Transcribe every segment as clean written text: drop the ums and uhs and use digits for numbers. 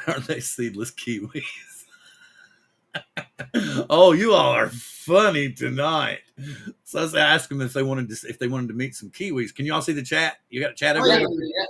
Are they seedless kiwis? Oh, you all are funny tonight. So I was asking them if they wanted to meet some kiwis. Can you all see the chat? You got a chat over yeah, there? yeah.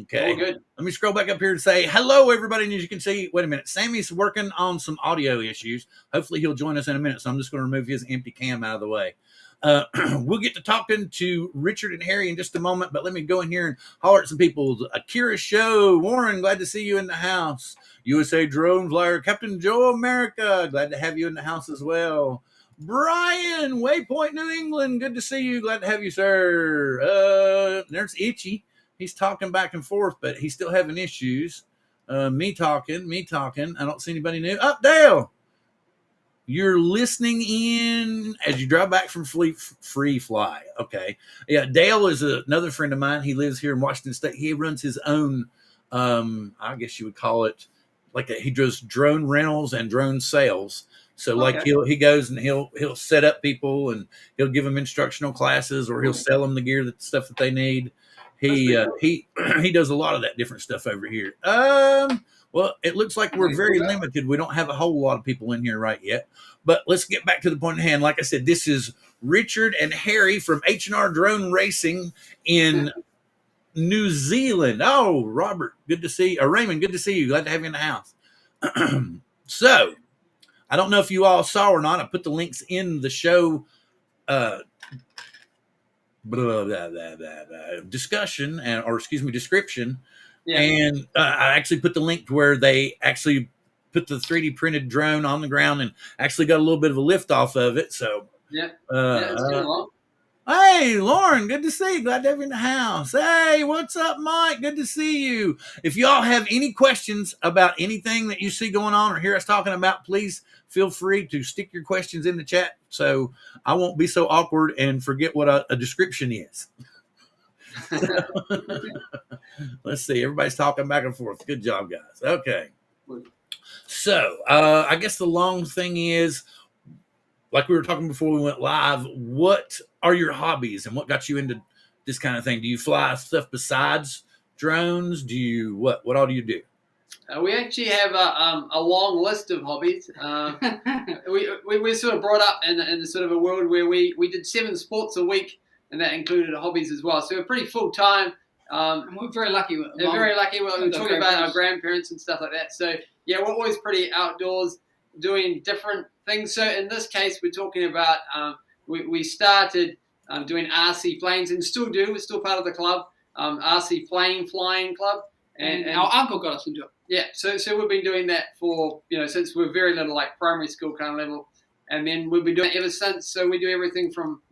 Okay. All good. Let me scroll back up here and say hello, everybody. And as you can see, wait a minute. Sammy's working on some audio issues. Hopefully, he'll join us in a minute. So I'm just going to remove his empty cam out of the way. We'll get to talking to Richard and Harry in just a moment, but let me go in here and holler at some people. Akira Show, Warren, glad to see you in the house. USA Drone Flyer, Captain Joe America, glad to have you in the house as well. Brian, Waypoint, New England, good to see you. Glad to have you, sir. There's Itchy. He's talking back and forth, but he's still having issues. Me talking. I don't see anybody new. Up, Dale. You're listening in as you drive back from Free Fly. Okay. Yeah, Dale is another friend of mine. He lives here in Washington State. He runs his own, I guess you would call it, he does drone rentals and drone sales. So like he goes and he'll set up people and he'll give them instructional classes or he'll sell them the gear, the stuff that they need. He does a lot of that different stuff over here. Well, it looks like we're very limited. We don't have a whole lot of people in here right yet. But let's get back to the point at hand. Like I said, this is Richard and Harry from H&R Drone Racing in New Zealand. Oh, Robert, good to see you. Raymond, good to see you. Glad to have you in the house. So, I don't know if you all saw or not. I put the links in the show description. Yeah. And I actually put the link to where they actually put the 3D printed drone on the ground and actually got a little bit of a lift off of it. So, yeah, it's been long. Hey, Lauren, good to see you. Glad to have you in the house. Hey, what's up, Mike? Good to see you. If y'all have any questions about anything that you see going on or hear us talking about, please feel free to stick your questions in the chat so I won't be so awkward and forget what a description is. Let's see. Everybody's talking back and forth. Good job, guys. Okay. So I guess the long thing is, like we were talking before we went live, what are your hobbies and what got you into this kind of thing? Do you fly stuff besides drones? What all do you do? We actually have a long list of hobbies. We sort of brought up in sort of a world where we did 7 sports a week, and that included hobbies as well. So we're pretty full time. And we're very lucky. We're very lucky. We're talking about our grandparents and stuff like that. So yeah, we're always pretty outdoors doing different things. So in this case, we're talking about we started doing RC planes and still do. We're still part of the club, RC plane flying club. And our uncle got us into it. Yeah, so we've been doing that for, since we're very little, like primary school kind of level. And then we've been doing it ever since. So we do everything from,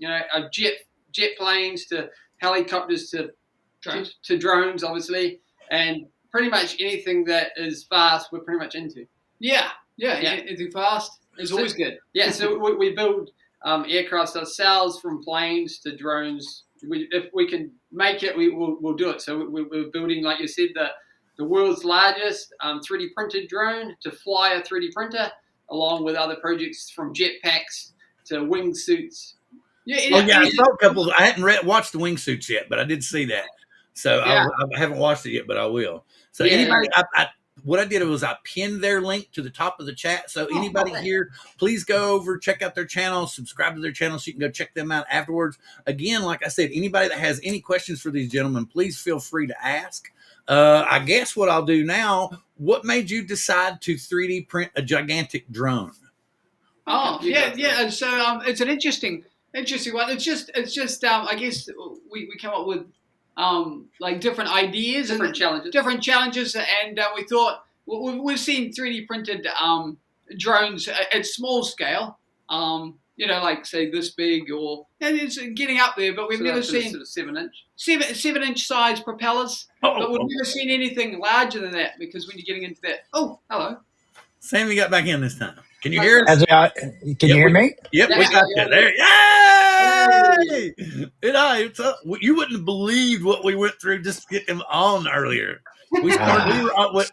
jet planes to helicopters to drones, obviously. And pretty much anything that is fast, we're pretty much into. Yeah. Anything fast is always good. Yeah, so we build aircraft ourselves, from planes to drones. If we can make it, we'll do it. So we're building, like you said, the world's largest 3D printed drone to fly a 3D printer, along with other projects from jetpacks to wingsuits. I saw a couple. I hadn't watched the wingsuits yet, but I did see that. So I haven't watched it yet, but I will. So anybody, what I did was I pinned their link to the top of the chat. So anybody here, please go over, check out their channel, subscribe to their channel so you can go check them out afterwards. Again, like I said, anybody that has any questions for these gentlemen, please feel free to ask. I guess what I'll do now, what made you decide to 3D print a gigantic drone? Oh, yeah. And so it's an interesting one. It's just I guess we come up with like different ideas, different challenges, and we thought we've seen 3D printed drones at small scale, like say this big, and it's getting up there, but we've never seen sort of 7-inch, 7-inch size propellers. But we've never seen anything larger than that, because when you're getting into that, hello, Sammy got back in this time. Can you hear us? Can you hear me? Yep, we got you there. Yay! You wouldn't have believed what we went through just to get him on earlier. We started.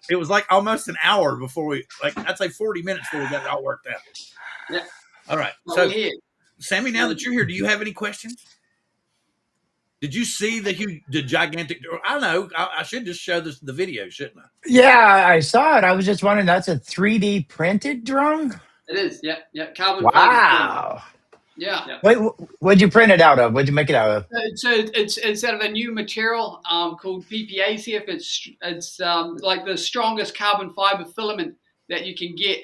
It was like almost an hour before I'd say 40 minutes before we got it all worked out. Yeah. All right. So, Sammy, now that you're here, do you have any questions? Did you see the gigantic? I don't know. I should just show the video, shouldn't I? Yeah, I saw it. I was just wondering, that's a 3D printed drone? It is. Yeah. Carbon fiber. Wow. Yeah. Wait, what'd you print it out of? What'd you make it out of? So it's out of a new material called PPACF. It's like the strongest carbon fiber filament that you can get.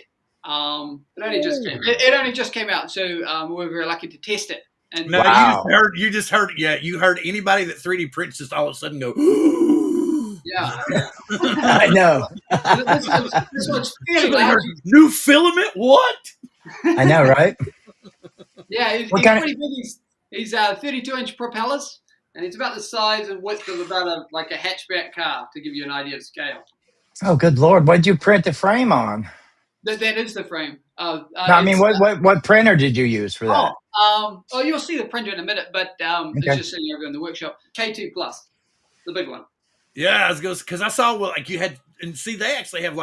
It only just came out, so we were very lucky to test it. And No, Wow. you just heard. Yeah, you heard anybody that 3D prints just all of a sudden go. yeah, I know. this one's fairly Everybody large. heard, new filament? What? I know, right? Yeah, he's What kind of- pretty big. He's 32-inch propellers. And it's about the size and width of about a hatchback car, to give you an idea of scale. Oh, good Lord. What'd you print the frame on? That is the frame. No, I mean, what printer did you use for that? You'll see the printer in a minute, but it's just sitting over in the workshop. K2 Plus, the big one. Yeah, I was going because I saw you had, and see, they actually have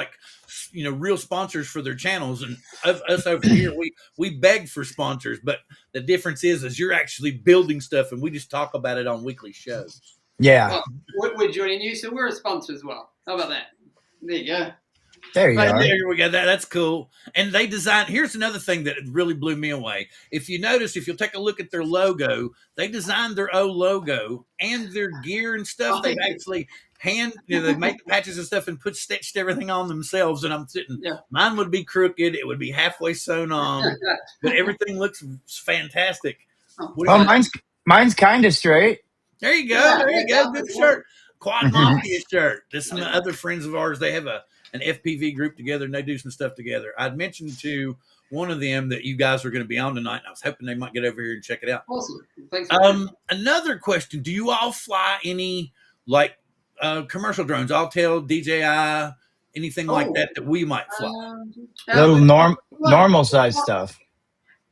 real sponsors for their channels, and us over here we beg for sponsors, but the difference is you're actually building stuff, and we just talk about it on weekly shows. Yeah. Well, we're joining you, so we're a sponsor as well. How about that? There you go. There you But are. there we go. That's cool. And they designed. Here's another thing that really blew me away. If you notice, if you'll take a look at their logo, they designed their own logo and their gear and stuff. They've actually they make the patches and stuff and stitched everything on themselves. And I'm sitting. Yeah. Mine would be crooked. It would be halfway sewn on, but everything looks fantastic. Well, mine's kind of straight. There you go. Yeah, There you yeah, go. Good that's shirt. Quad Mafia shirt. There's some other friends of ours. They have an FPV group together, and they do some stuff together. I'd mentioned to one of them that you guys were going to be on tonight, and I was hoping they might get over here and check it out. Awesome. Thanks. For Another question: do you all fly any commercial drones? Altel, DJI, anything like that we might fly? Little normal size stuff.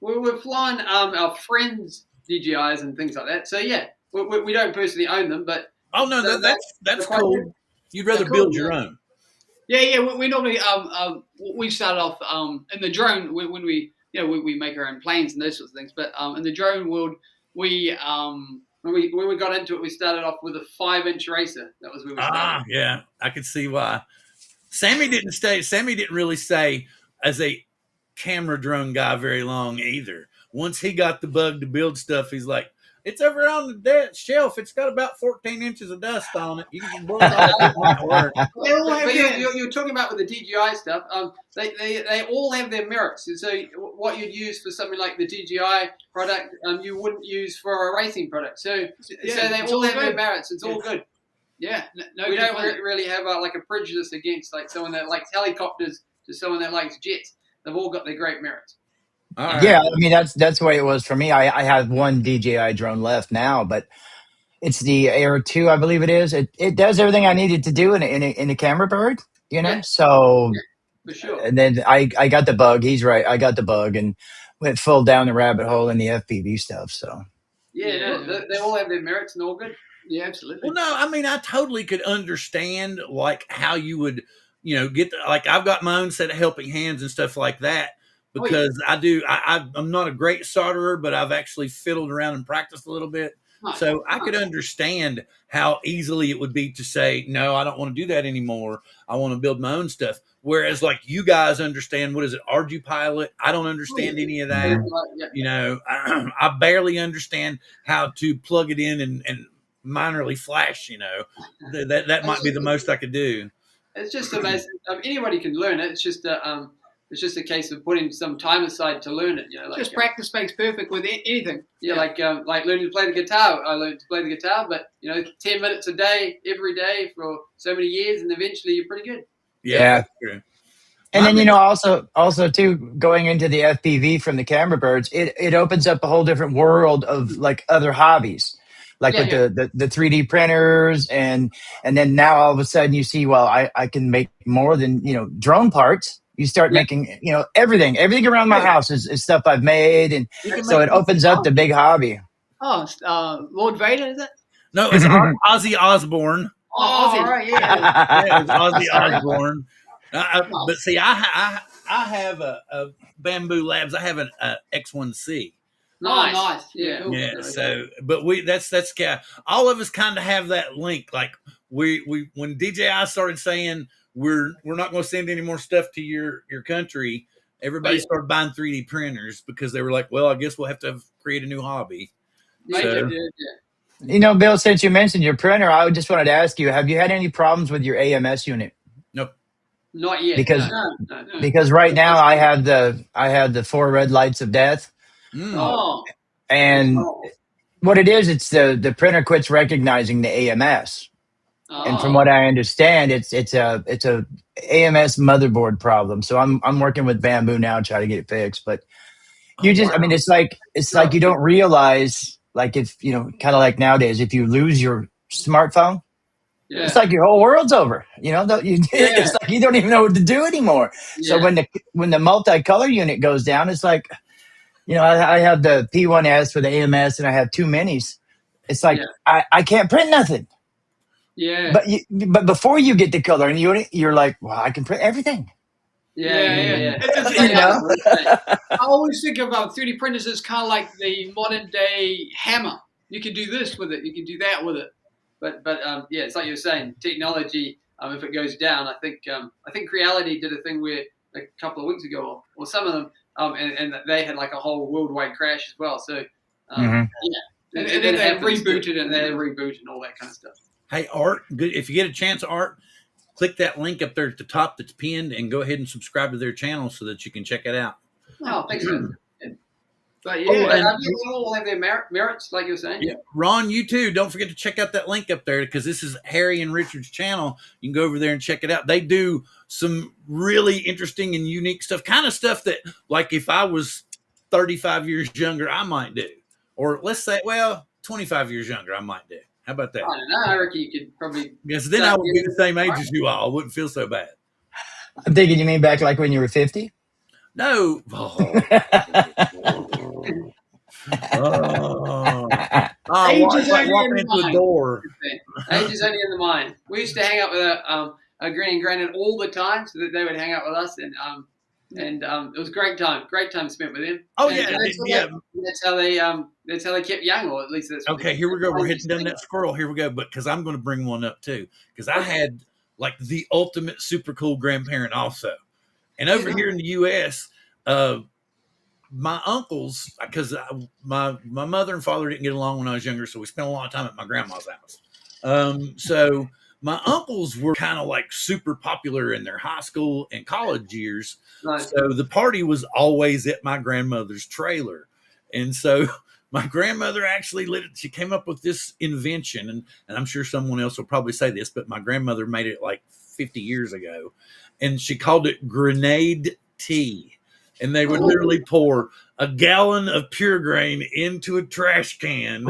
We're flying our friends' DJIs and things like that. So yeah, we don't personally own them, but Oh no, that's quite cool. good. You'd rather They're cool, build your yeah. own. Yeah. We normally we started off in the drone when we make our own planes and those sorts of things. But in the drone world, when we got into it, we started off with a 5-inch racer. That was where we started. Yeah, I could see why. Sammy didn't really stay as a camera drone guy very long either. Once he got the bug to build stuff, he's like, it's over on the shelf. It's got about 14 inches of dust on it. You can blow it off. It might work. But you're talking about with the DJI stuff. They all have their merits. So what you'd use for something like the DJI product, you wouldn't use for a racing product. So they all have their merits. It's all good. Yeah, no, We don't really have a prejudice against someone that likes helicopters to someone that likes jets. They've all got their great merits. All right. Yeah, I mean that's the way it was for me. I have one DJI drone left now, but it's the Air 2, I believe it is. It does everything I needed to do in a camera bird, Yeah. So For sure. and then I got the bug. He's right. I got the bug and went full down the rabbit hole in the FPV stuff. So Yeah, they all have their merits and all good. Yeah, absolutely. Well, no, I mean, I totally could understand how you would, get I've got my own set of helping hands and stuff like that because I'm not a great solderer, but I've actually fiddled around and practiced a little bit. Nice. So I could understand how easily it would be to say, no, I don't want to do that anymore. I want to build my own stuff. Whereas you guys understand, what is it, Pilot? I don't understand any of that. Yeah. I barely understand how to plug it in and minorly flash, that might be the most I could do. It's just amazing. Anybody can learn it. It's just a case of putting some time aside to learn it. Just practice makes perfect with anything. Yeah, like learning to play the guitar. I learned to play the guitar, but 10 minutes a day, every day for so many years, and eventually you're pretty good. Yeah. That's true. And then also too, going into the FPV from the camera birds, it opens up a whole different world of other hobbies. The 3D printers and then now all of a sudden you see, well, I can make more than, drone parts. You start making, everything around my house is stuff I've made. And so it opens up the big hobby. Oh, Lord Vader, is it? No, it's Ozzy Osbourne. Oh, Ozzy. all right, yeah. Yeah, it's Ozzy Osbourne. But see, I have a Bamboo Labs. I have an X1C. Nice. Oh, nice. Yeah, cool. Yeah. So, but that's all of us kind of have that link. Like we when DJI started saying we're not going to send any more stuff to your country, everybody started buying 3D printers because they were like, well, I guess we'll have to create a new hobby. Yeah. You know, Bill, since you mentioned your printer, I just wanted to ask you: have you had any problems with your AMS unit? Nope. Not yet. Because no. because right now I have the 4 red lights of death, Oh. and what it is, it's the printer quits recognizing the AMS. And from what I understand, it's a AMS motherboard problem. So I'm working with Bamboo now to try to get it fixed. But I mean, it's like you don't realize, like, if you know, kind of like nowadays, if you lose your smartphone, it's like your whole world's over. You know, it's like you don't even know what to do anymore. So when the multicolor unit goes down, it's like, you know, I have the P1S with the AMS, and I have 2 minis. It's like I can't print nothing. Yeah. But before you get the color, and you're like, well, I can print everything. Yeah. You know? I always think of 3D printers as kind of like the modern day hammer. You can do this with it. You can do that with it. But it's like you were saying, technology. If it goes down, I think Reality did a thing where a couple of weeks ago, or some of them, and they had like a whole worldwide crash as well. So and then they rebooted and they rebooted and all that kind of stuff. Hey, Art, if you get a chance, Art, click that link up there at the top that's pinned and go ahead and subscribe to their channel so that you can check it out. Oh, thanks, man. But they all have their merits, like you were saying. Yeah. Ron, you too. Don't forget to check out that link up there because this is Harry and Richard's channel. You can go over there and check it out. They do some really interesting and unique stuff, kind of stuff that, like, if I was 35 years younger, I might do. Or let's say, 25 years younger, I might do. How about that? I don't know. I reckon you could probably. Because then I would be the same age as you all. I wouldn't feel so bad. I'm thinking you mean back like when you were 50? No. Age is like only walking in the into a mind. door. Age is only in the mind. We used to hang out with a granny and granddad all the time, so that they would hang out with us, and it was a great time spent with them. Oh, and, that's how they kept young, or at least that's okay. Here we go. We're hitting down that squirrel. Here we go. But because I'm going to bring one up too, because I had like the ultimate super cool grandparent also, and over here in the U.S. My uncles, because my mother and father didn't get along when I was younger, so we spent a lot of time at my grandma's house. So my uncles were kind of like super popular in their high school and college years. Nice. So the party was always at my grandmother's trailer. And so my grandmother actually she came up with this invention, and I'm sure someone else will probably say this, but my grandmother made it like 50 years ago, and she called it grenade tea. And they would literally pour a gallon of pure grain into a trash can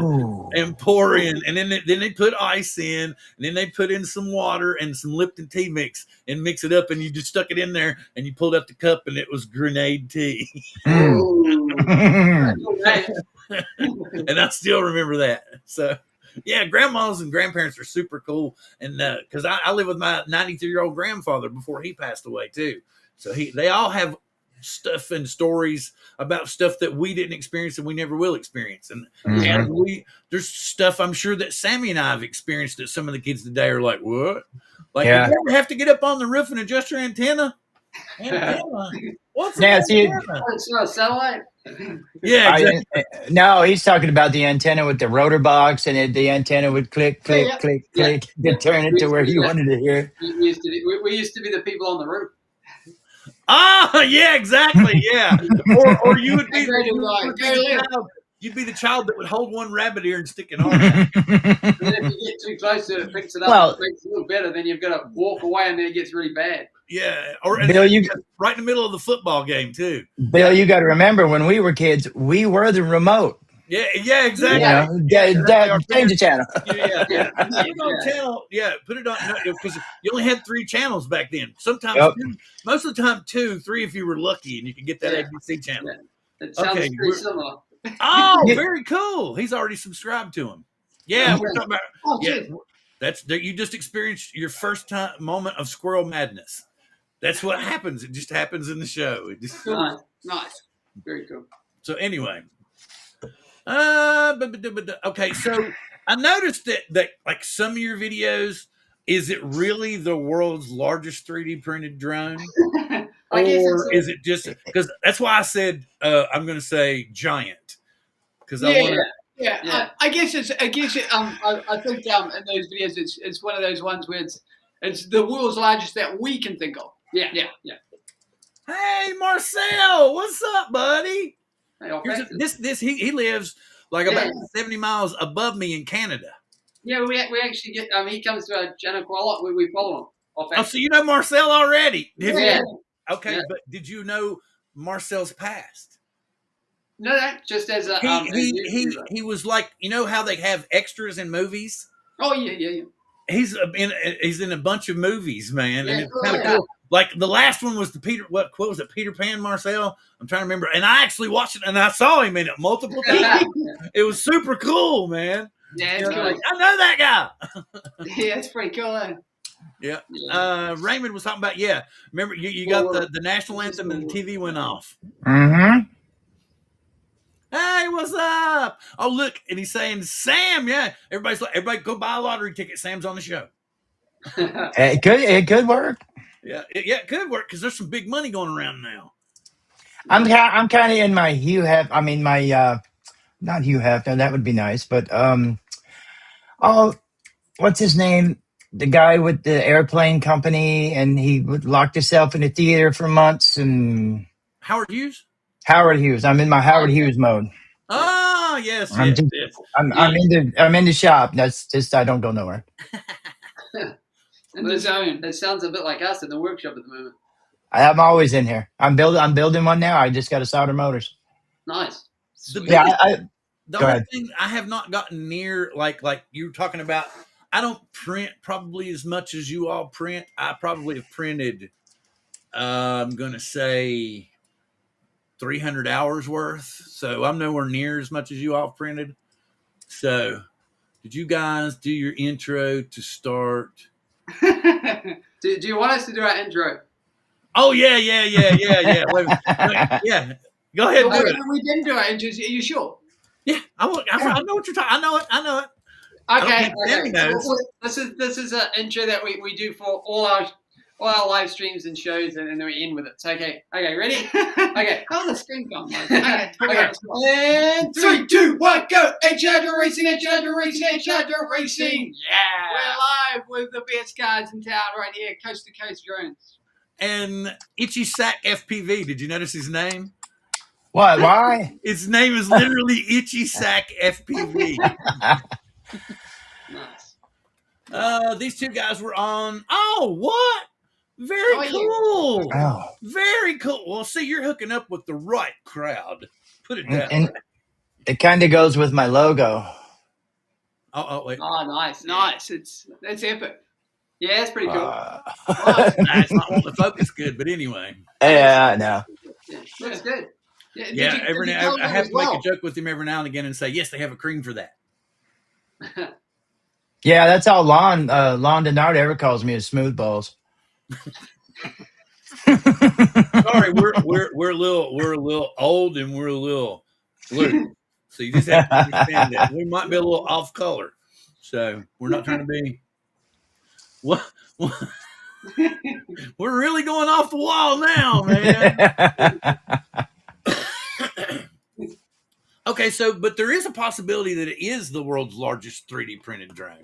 and pour in. And then they put ice in, and then they put in some water and some Lipton tea mix and mix it up. And you just stuck it in there and you pulled out the cup and it was grenade tea. And I still remember that. So, yeah, grandmas and grandparents are super cool. And because I live with my 93-year-old grandfather before he passed away, too. So they all have stuff and stories about stuff that we didn't experience and we never will experience. And there's stuff I'm sure that Sammy and I have experienced that some of the kids today are like, what? Like, you ever have to get up on the roof and adjust your antenna? What's an antenna? It's not a satellite. Yeah, exactly. No, he's talking about the antenna with the rotor box, and the antenna would click, click, click, click to turn it to where you wanted to hear. We used to be the people on the roof. Ah, yeah, exactly, yeah. Or you would be you'd be the child that would hold one rabbit ear and stick it on. And then if you get too close to it, picks it up, and makes it a little better, then you've got to walk away, and then it gets really bad. Yeah, or Bill, right in the middle of the football game too. Bill, you got to remember when we were kids, we were the remote. Yeah, exactly. Change the channel. Put it on channel. Yeah, put it on because you only had 3 channels back then. Sometimes 2, most of the time 2, 3 if you were lucky, and you could get that ABC channel. It sounds pretty similar. Oh, very cool. He's already subscribed to him. Yeah, we're talking about. That's you just experienced your first moment of Squirrel Madness. That's what happens. It just happens in the show. Nice, very cool. So anyway. Okay, so I noticed that like some of your videos, is it really the world's largest 3D printed drone, I guess it's or is it just because that's why I said I'm going to say giant because I Yeah, want to. yeah. Yeah. I guess it's. I guess it, I think in those videos, it's one of those ones where it's the world's largest that we can think of. yeah. Hey, Marcel, what's up, buddy? Hey, off Here's accent. he lives like Yeah. about 70 miles above me in Canada. Yeah, we actually get. He comes to our channel quite a lot. We follow him off Oh, accent. so you know Marcel already? Yeah. Okay, Yeah. but did you know Marcel's past? No, just as a He was like, you know how they have extras in movies? Oh yeah. He's in a bunch of movies, man, and Yeah, it's kind of cool. Like the last one was what was it, Peter Pan, Marcel? I'm trying to remember, and I actually watched it and I saw him in it multiple times. It was super cool, man. Yeah, it's You know, cool. like, I know that guy. Yeah, it's pretty cool. Yeah. Yeah. Raymond was talking about, remember you got the national anthem and the TV went off. Mm-hmm. Hey, what's up? Oh, look, and he's saying, Sam, everybody go buy a lottery ticket. Sam's on the show. It could work. It could work because there's some big money going around now. I'm kind of in my Hugh Hef. I mean my not Hugh Hefner. That would be nice, but oh, what's his name? The guy with the airplane company, and he locked himself in a theater for months. And Howard Hughes. Howard Hughes. I'm in my Howard Hughes mode. Oh, yes. I'm in the shop. That's just I don't go nowhere. In the zone. It sounds a bit like us in the workshop at the moment. I'm always in here. I'm building one now. I just got to solder motors. Nice. The Go only ahead. thing I have not gotten near, like you were talking about, I don't print probably as much as you all print. I probably have printed, I'm going to say 300 hours worth. So I'm nowhere near as much as you all printed. So did you guys do your intro to start? Do you want us to do our intro? Oh, yeah. Wait, yeah. Go ahead and do it. We didn't do it. Are you sure? Yeah, I know what you're talking. I know it. Okay. Sammy knows. This is an intro that we do for all our live streams and shows, and then we end with it. So okay, ready? Okay. Oh, the screen gone. Okay. And 3, 2, 1, go! H-Charger Racing. Yeah. Yeah. We're live with the best guys in town right here, coast to coast drones. And Itchy Sack FPV. Did you notice his name? What? Why? His name is literally Itchy Sack FPV. Nice. These two guys were on. Oh, what? Very cool. Oh. Very cool. Well, see, you're hooking up with the right crowd. Put it that And way. it kind of goes with my logo. Oh, wait. Oh, nice. It's epic. Yeah, it's pretty cool. Nah, it's not wanting to focus good, but anyway. Yeah, I know. Yeah, looks good. Yeah, I have to make a joke with him every now and again and say, yes, they have a cream for that. Yeah, that's how Lon Denard ever calls me is smooth balls. Sorry, we're a little old and we're a little loose. So you just have to understand that. We might be a little off color. So we're not trying to be what we're really going off the wall now, man. Okay, but there is a possibility that it is the world's largest 3D printed drone,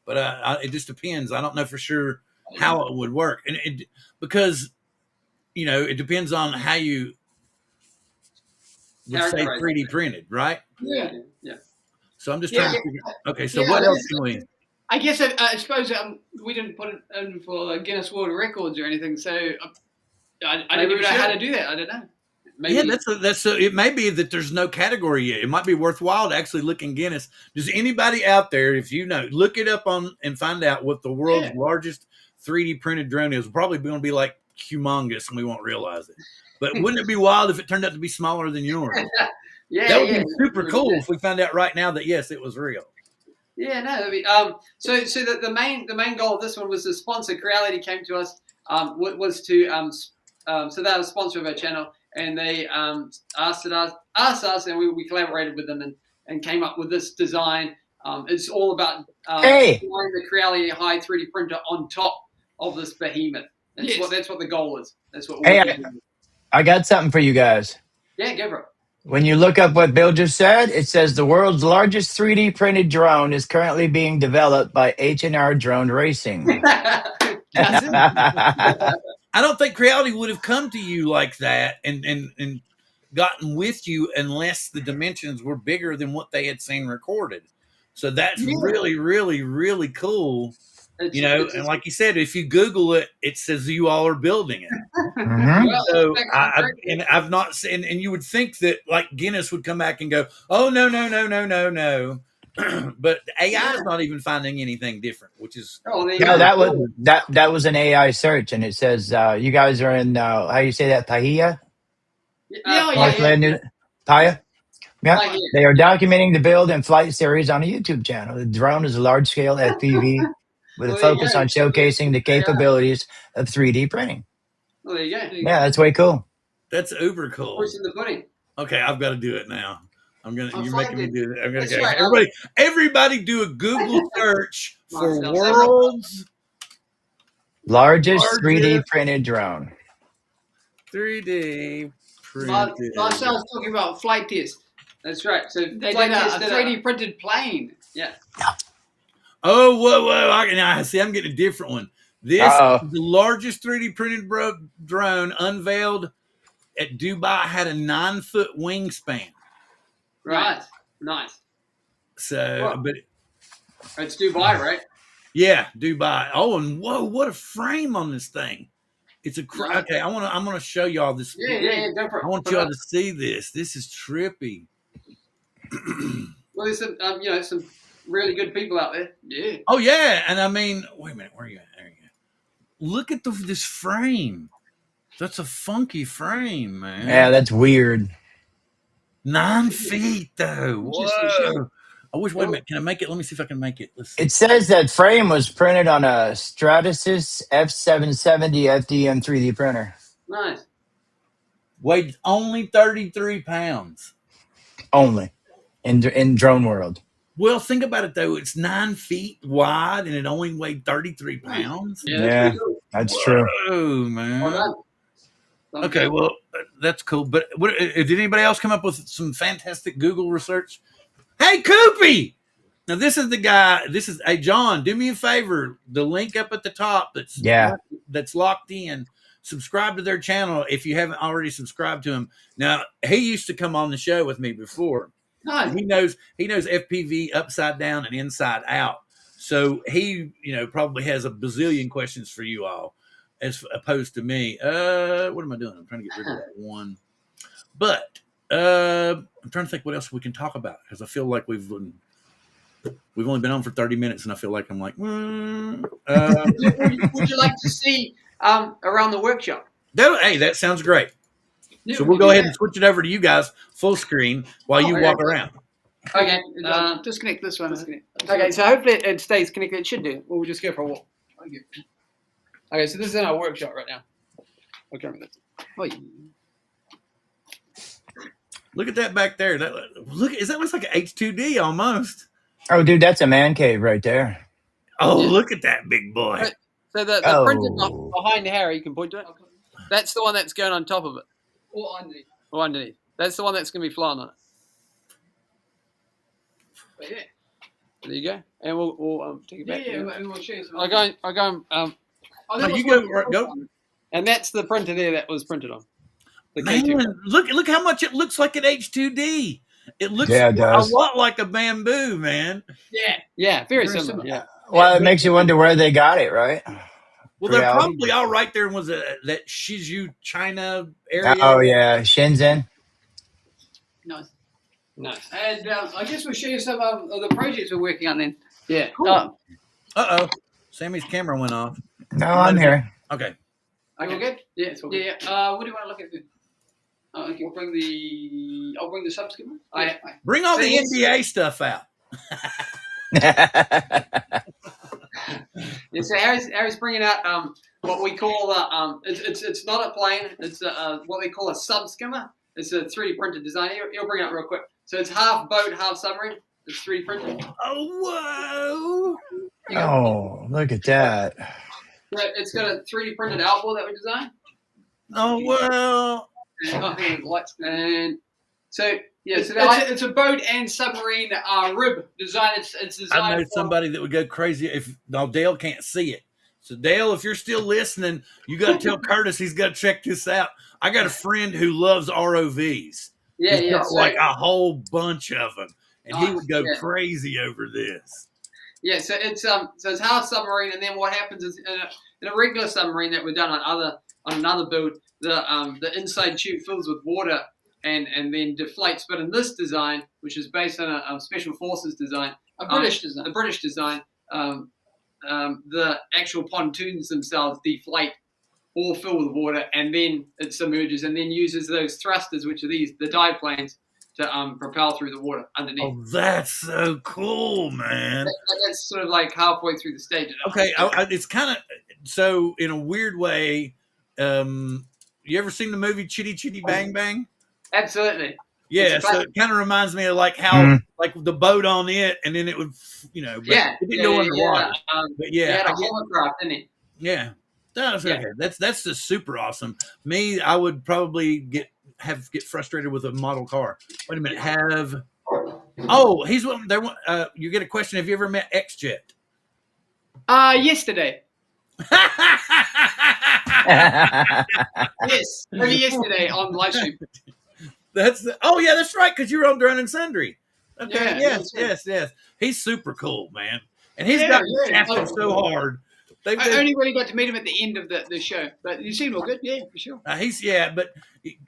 but it just depends. I don't know for sure how it would work, and because it depends on how you would say 3D printed, right? Yeah. So I'm just trying to figure. Okay, so what else can we? I guess I suppose we didn't put it in for Guinness World Records or anything, so I don't even know how to do that. I don't know. Maybe. Yeah, that's it. May be that there's no category yet. It might be worthwhile to actually look in Guinness. Does anybody out there, if you know, look it up on and find out what the world's largest 3D printed drone is? Probably going to be like humongous, and we won't realize it. But wouldn't it be wild if it turned out to be smaller than yours? That would be super cool if we found out right now that yes, it was real. Yeah, no. That'd be, so the main goal of this one was the sponsor. Creality came to us. Was to so they're a sponsor of our channel. And they asked us, and we collaborated with them, and came up with this design. It's all about Hey! applying the Creality High 3D printer on top of this behemoth. That's what the goal is. That's what we're Hey, doing. I got something for you guys. Yeah, go for it. When you look up what Bill just said, it says the world's largest 3D printed drone is currently being developed by H&R Drone Racing. I don't think Creality would have come to you like that and gotten with you unless the dimensions were bigger than what they had seen recorded. So that's really, really, really cool. And like you said, if you Google it, it says you all are building it. So I've not seen, and you would think that like Guinness would come back and go, oh, no. But AI is not even finding anything different, which is that was an AI search, and it says you guys are in how you say that, Pahia? Pahia? Yeah, they are documenting the build and flight series on a YouTube channel. The drone is a large-scale FPV with a focus on showcasing the capabilities of 3D printing. Well, there you go. Yeah, that's way cool. That's uber cool. What's in the pudding? Okay, I've got to do it now. You're making me do it. I'm gonna go. Everybody do a Google search for world's largest 3D printed drone. 3D printed. Marcel's talking about flight test. That's right. So they did a 3D printed plane. Yeah. Oh, whoa! I see. I'm getting a different one. This is the largest 3D printed drone unveiled at Dubai. Had a 9-foot wingspan. Right. Nice. So, but it's Dubai, right? Yeah, Dubai. Oh, and whoa! What a frame on this thing! It's a okay. I'm gonna show y'all this. Yeah. Go for it. I want y'all to see this. This is trippy. Well, there's some really good people out there. Yeah. Oh yeah, and I mean, wait a minute. Where are you at? There you go. Look at this frame. That's a funky frame, man. Yeah, that's weird. 9 feet though. Whoa. I wish. Wait a minute. Can I make it? Let me see if I can make it. Let's see. It says that frame was printed on a Stratasys F770 FDM 3D printer. Nice. Weighed only 33 pounds. Only in drone world. Well, think about it though. It's 9 feet wide and it only weighed 33 pounds. Yeah, that's true. Oh man. Okay, well that's cool. But did anybody else come up with some fantastic Google research? Hey, Koopy! Now this is the guy. Hey John. Do me a favor. The link up at the top. That's locked in. Subscribe to their channel if you haven't already subscribed to him. Now he used to come on the show with me before. Nice. He knows FPV upside down and inside out. So he probably has a bazillion questions for you all, as opposed to me. What am I doing? I'm trying to get rid of that one. But I'm trying to think what else we can talk about, because I feel like we've only been on for 30 minutes, and I feel like I'm like. Would you like to see around the workshop? Hey, that sounds great. So we'll go ahead and switch it over to you guys full screen while you walk around. Okay. Disconnect this one. Okay, so hopefully it stays connected. It should do. We'll just go for a walk. Okay, so this is in our workshop right now. Okay. Look at that back there. That looks like an H2D almost. Oh, dude, that's a man cave right there. Oh, look at that big boy. So the printed behind Harry, you can point to it. That's the one that's going on top of it. Or underneath. That's the one that's going to be flying on it. But yeah. There you go. And we'll take it back. Yeah, and we'll show you some. Go. And that's the printer there that was printed on. Man, look how much it looks like an H2D. It looks it a lot like a bamboo, man. Yeah, very similar. Yeah. Well, it makes you wonder where they got it, right? Well, they're probably all right there. Was that Shizhou, China area? Oh yeah, Shenzhen. Nice. And I guess we'll show you some of the projects we're working on then. Yeah. Cool. Sammy's camera went off. No, I'm here. Okay. Okay. Good? Yeah, it's all good. Yeah. What do you want to look at? Okay, I'll bring the subskimmer. Bring all the NBA stuff out. Yeah, so Harry's bringing out what we call it's not a plane. It's what they call a subskimmer. It's a 3D printed design. He'll bring it out real quick. So it's half boat, half submarine. It's 3D printed. Oh, whoa. Oh, look at that. So it's got a 3D printed outboard that we designed. Oh, well. And so yeah, so it's a boat and submarine rib design. It's designed. I know somebody that would go crazy if Dale can't see it. So Dale, if you're still listening, you got to tell Curtis he's got to check this out. I got a friend who loves ROVs. Yeah, He's yeah. got like a whole bunch of them, and he would go crazy over this. Yeah, so it's half submarine, and then what happens is in a regular submarine that we've done on another build, the inside tube fills with water and then deflates. But in this design, which is based on a special forces design, a British design, the actual pontoons themselves deflate or fill with water, and then it submerges, and then uses those thrusters, which are the dive planes, to propel through the water underneath. Oh, that's so cool, man. That's sort of like halfway through the stage. Okay, it's kind of so in a weird way. You ever seen the movie Chitty Chitty Bang Bang? Absolutely. Yeah, so it kind of reminds me of like how like the boat on it, and then it would, but it didn't go underwater. But yeah, had a hovercraft, didn't it? Yeah, that's okay. That's just super awesome. Me, I would probably get frustrated with a model car. Wait a minute, he's one there. You get a question. Have you ever met X-Jet? Yesterday. Yes, only yesterday on live stream. That's right, because you were on Drone and Sundry. Okay, yes. He's super cool, man, and he's got shafted so hard. I only really got to meet him at the end of the show, but you seemed all good, yeah, for sure. But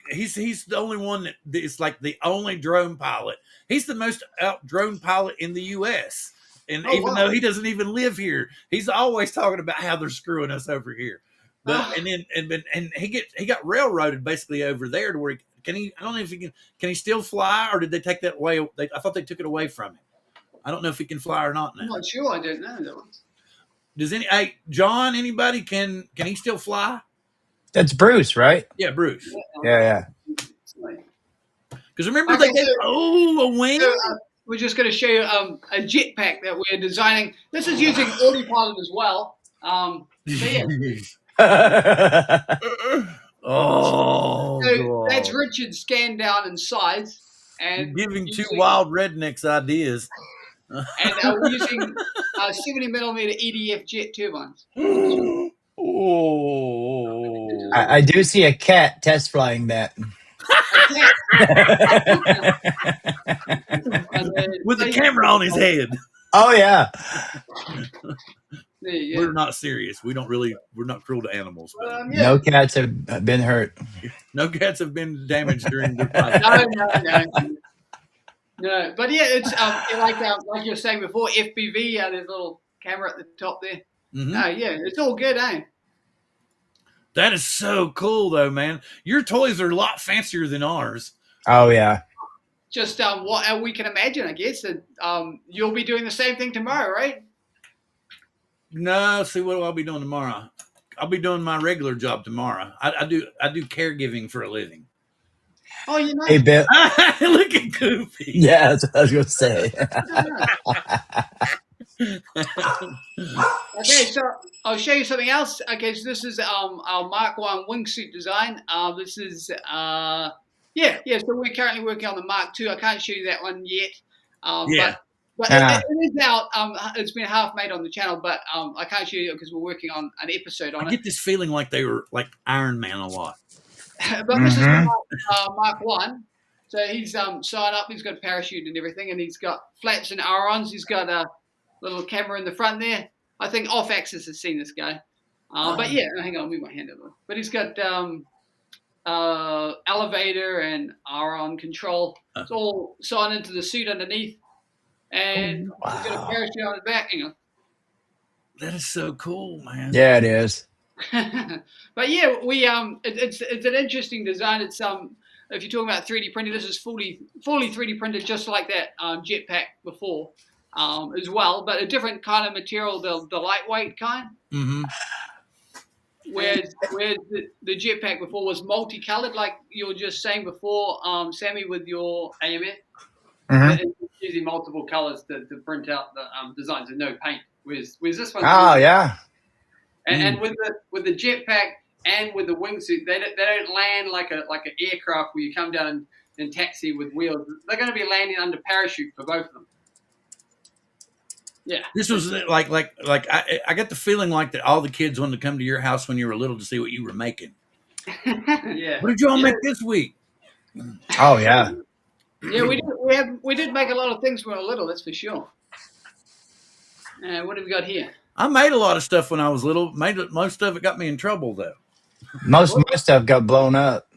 he's the only one that is like the only drone pilot. He's the most out drone pilot in the U.S. And even though he doesn't even live here, he's always talking about how they're screwing us over here. But and he got railroaded basically over there to where I don't know if can he still fly, or did they take that away? I thought they took it away from him. I don't know if he can fly or not now. I'm not sure. I don't know that one. Does John, anybody can he still fly? That's Bruce, right? Yeah, Bruce. Yeah. Because remember a wing. So, we're just going to show you a jetpack that we're designing. This is using autopilot as well. So that's Richard scanned down in size, and giving two wild rednecks ideas. And we're using 70mm EDF jet turbines. Oh! I do see a cat test flying that. With the camera on his head. Oh yeah. We're not serious. We're not cruel to animals. No cats have been hurt. No cats have been damaged during the fight. No, but yeah, it's like you were saying before, FPV. There's a little camera at the top there. Mm-hmm. It's all good, eh? That is so cool, though, man. Your toys are a lot fancier than ours. Oh yeah. Just what we can imagine, I guess. And you'll be doing the same thing tomorrow, right? No, see what I'll be doing tomorrow. I'll be doing my regular job tomorrow. I do caregiving for a living. Oh, you know. Hey, Bill. Look at Goofy. Yeah, that's what I was going to say. Okay, so I'll show you something else. Okay, so this is our Mark 1 wingsuit design. This is, so we're currently working on the Mark 2. I can't show you that one yet. But it is out. It's been half made on the channel, but I can't show you because we're working on an episode on it. I get this feeling like they were like Iron Man a lot. But this is Mark 1. So he's signed up. He's got a parachute and everything, and he's got flaps and aerons. He's got a little camera in the front there. I think off-axis has seen this guy. But yeah, hang on, move my hand over. But he's got elevator and aeron control. It's all signed into the suit underneath. And he's got a parachute on his back. Hang on. That is so cool, man. Yeah, it is. But yeah, we it's an interesting design. It's if you're talking about 3D printing, this is fully 3D printed, just like that jetpack before, as well, but a different kind of material, the lightweight kind. Mm-hmm. Whereas the jetpack before was multicolored, like you were just saying before, Sammy, with your AMF. it's using multiple colors to print out the designs and no paint. Whereas this one. Oh yeah. And with the jetpack and with the wingsuit, they don't land like an aircraft where you come down and taxi with wheels. They're going to be landing under parachute for both of them. Yeah. This was like I got the feeling like that all the kids wanted to come to your house when you were little to see what you were making. Yeah. What did you all make this week? Oh yeah. Yeah, we did make a lot of things when we were little. That's for sure. What have we got here? I made a lot of stuff when I was little. Most of it got me in trouble though. Most of my stuff got blown up.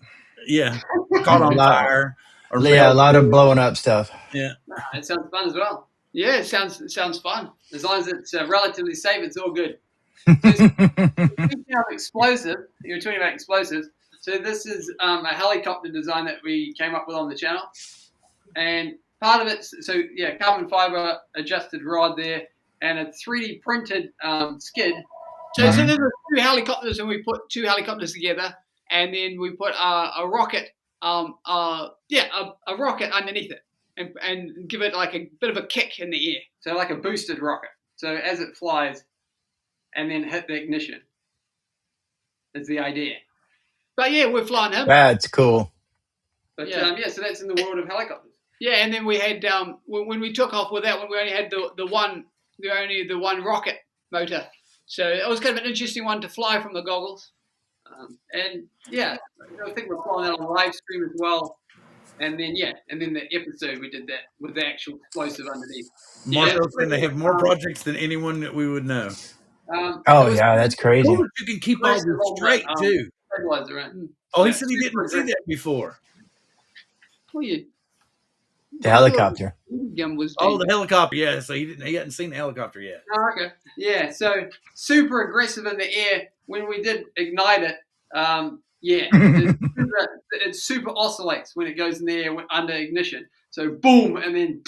Yeah, caught on fire. Or Yeah, a lot of blowing up stuff. Yeah, it sounds fun as well. Yeah, it sounds fun. As long as it's relatively safe, it's all good. Speaking of explosive, you were talking about explosives. So this is a helicopter design that we came up with on the channel, and part of it. So yeah, carbon fiber adjusted rod there, and a 3D printed skid. So there were 2 helicopters, and we put 2 helicopters together, and then we put a rocket, a rocket underneath it, and give it like a bit of a kick in the air. So like a boosted rocket. So as it flies, and then hit the ignition. Is the idea. But yeah, we're flying him. That's cool. But so that's in the world of helicopters. Yeah, and then we had when we took off with that one, we only had the one rocket motor. So it was kind of an interesting one to fly from the goggles. And yeah, I think we're flying that on live stream as well. And then the episode we did that with the actual explosive underneath. Marco's going to have more projects than anyone that we would know. That's crazy. Cool, you can keep all this straight too. Right? Oh, he said he didn't see that before. Oh, yeah. The helicopter. The helicopter. Yeah, so he hadn't seen the helicopter yet. Oh, okay. Yeah, so super aggressive in the air when we did ignite it. It super oscillates when it goes in the air under ignition. So boom, and then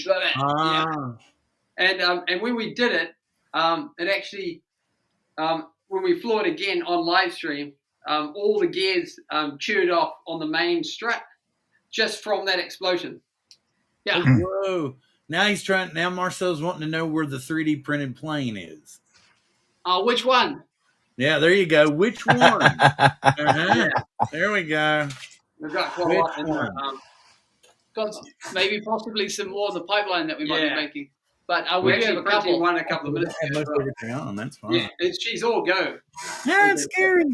like that. Yeah. And when we did it, it actually when we flew it again on live stream, all the gears chewed off on the main strut just from that explosion. Yeah. Whoa. Now Marcel's wanting to know where the 3D printed plane is. Which one? Yeah, there you go. Which one? There we go. We've got quite a lot in there. Got maybe possibly some more of the pipeline that we might be making. But we actually have a couple. One a couple of minutes ago. Most everything on. That's fine. Yeah, she's all go. Yeah, it's scary.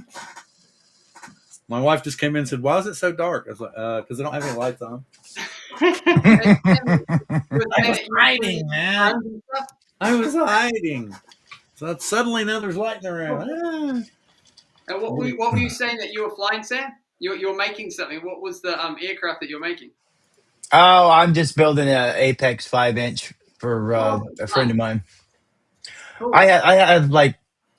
My wife just came in and said, "Why is it so dark?" I was like, "Because I don't have any lights on." I was hiding, man. I was hiding. So suddenly now there's lighting around. And what were you saying that you were flying, Sam? You were making something. What was the aircraft that you're making? Oh, I'm just building an Apex 5-inch for a friend of mine. Cool. I have like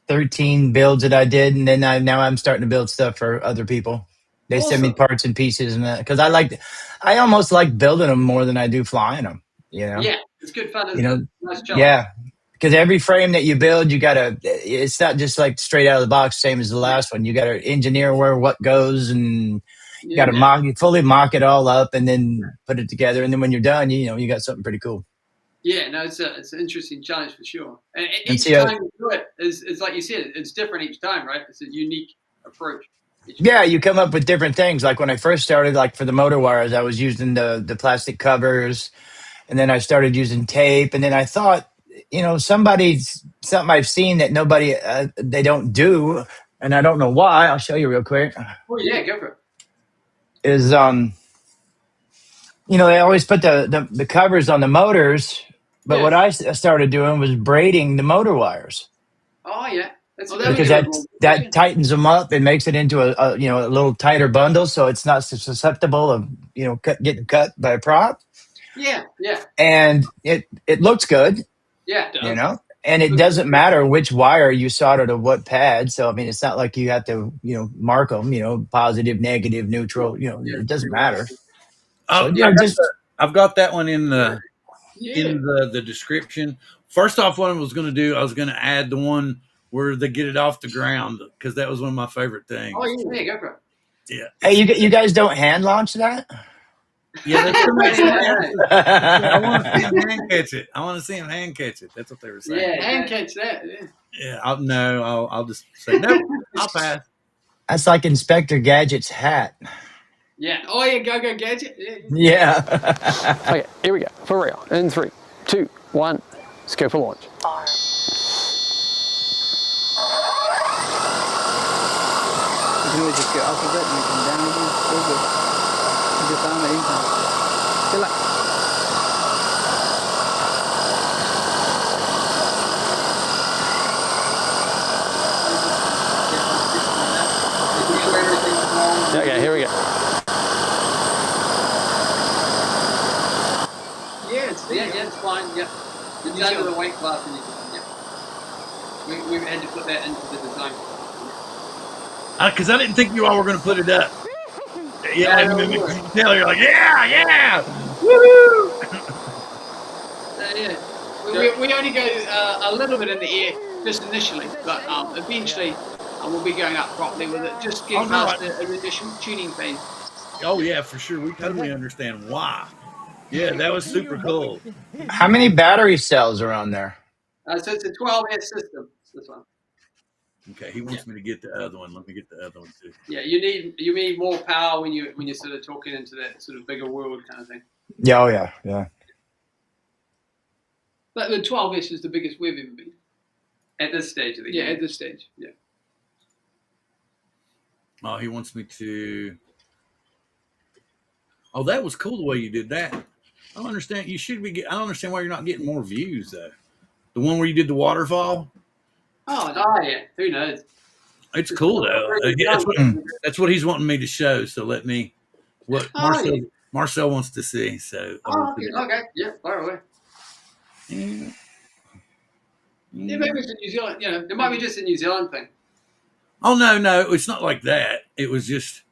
13 builds that I did, and then now I'm starting to build stuff for other people. They send me parts and pieces, and that because I almost like building them more than I do flying them. You know? Yeah, it's good fun. Isn't it? Nice job. Yeah, because every frame that you build, you gotta. It's not just like straight out of the box, same as the last one. You gotta engineer where what goes, and you gotta fully mock it all up, and then put it together. And then when you're done, you got something pretty cool. Yeah, no, it's an interesting challenge for sure. And each time you do it is like you said, it's different each time, right? It's a unique approach. Yeah, you come up with different things. Like when I first started, like for the motor wires, I was using the plastic covers, and then I started using tape, and then I thought, something I've seen that nobody they don't do, and I don't know why. I'll show you real quick. Oh yeah, go for it. Is they always put the covers on the motors, but what I started doing was braiding the motor wires. Oh yeah. Because that tightens them up and makes it into a little tighter bundle, so it's not susceptible of getting cut by a prop. Yeah. And it looks good. Yeah, it does. And it doesn't matter which wire you solder to what pad. So I mean, it's not like you have to mark them. Positive, negative, neutral. It doesn't matter. I've got that one in the description. First off, what I was going to do, I was going to add the one where they get it off the ground, because that was one of my favorite things. Oh, yeah, go for it. Yeah. Hey, you guys don't hand launch that? Yeah, that's somebody said that. I want to see him Yeah. hand catch it. I want to see him hand catch it. That's what they were saying. Yeah, Hand catch that. Yeah. Yeah, I'll just say no. I'll pass. That's like Inspector Gadget's hat. Yeah. Oh yeah, go gadget. Yeah. Yeah. Okay, here we go. For real. In 3, 2, 1. Let's go for launch. You can always just go up a bit and you come down again. All good. You just arm it anytime. Good luck. Okay, here we go. Yeah, it's Yeah, it's fine. Yeah. It's under the weight class and you can, yeah. We've had to put that into the design. Because I didn't think you all were going to put it up. Yeah, Yeah, no, like, we you were. can tell you're like, yeah, woohoo! Yeah. We only go a little bit in the air just initially, but eventually we'll be going up properly with it. Just getting past the initial tuning phase. Oh yeah, for sure. We totally understand why. Yeah, that was super cool. How many battery cells are on there? So it's a 12S system. This one. Okay, he wants me to get the other one. Let me get the other one too. Yeah, you need more power when you're sort of talking into that sort of bigger world kind of thing. Yeah, oh yeah. But the 12S is the biggest we've ever been. At this stage of the Yeah, game. at this stage. Yeah. Oh, he wants me to. Oh, that was cool the way you did that. I don't understand. You should be. I don't understand why you're not getting more views though. The one where you did the waterfall. Oh yeah. Who knows? It's cool though. That's what he's wanting me to show. So let me. What Marcel wants to see. So. Okay. Yeah. Far away. Yeah. Yeah, maybe it's in New Zealand. You know, It might be just a New Zealand thing. Oh no, it's not like that. It was just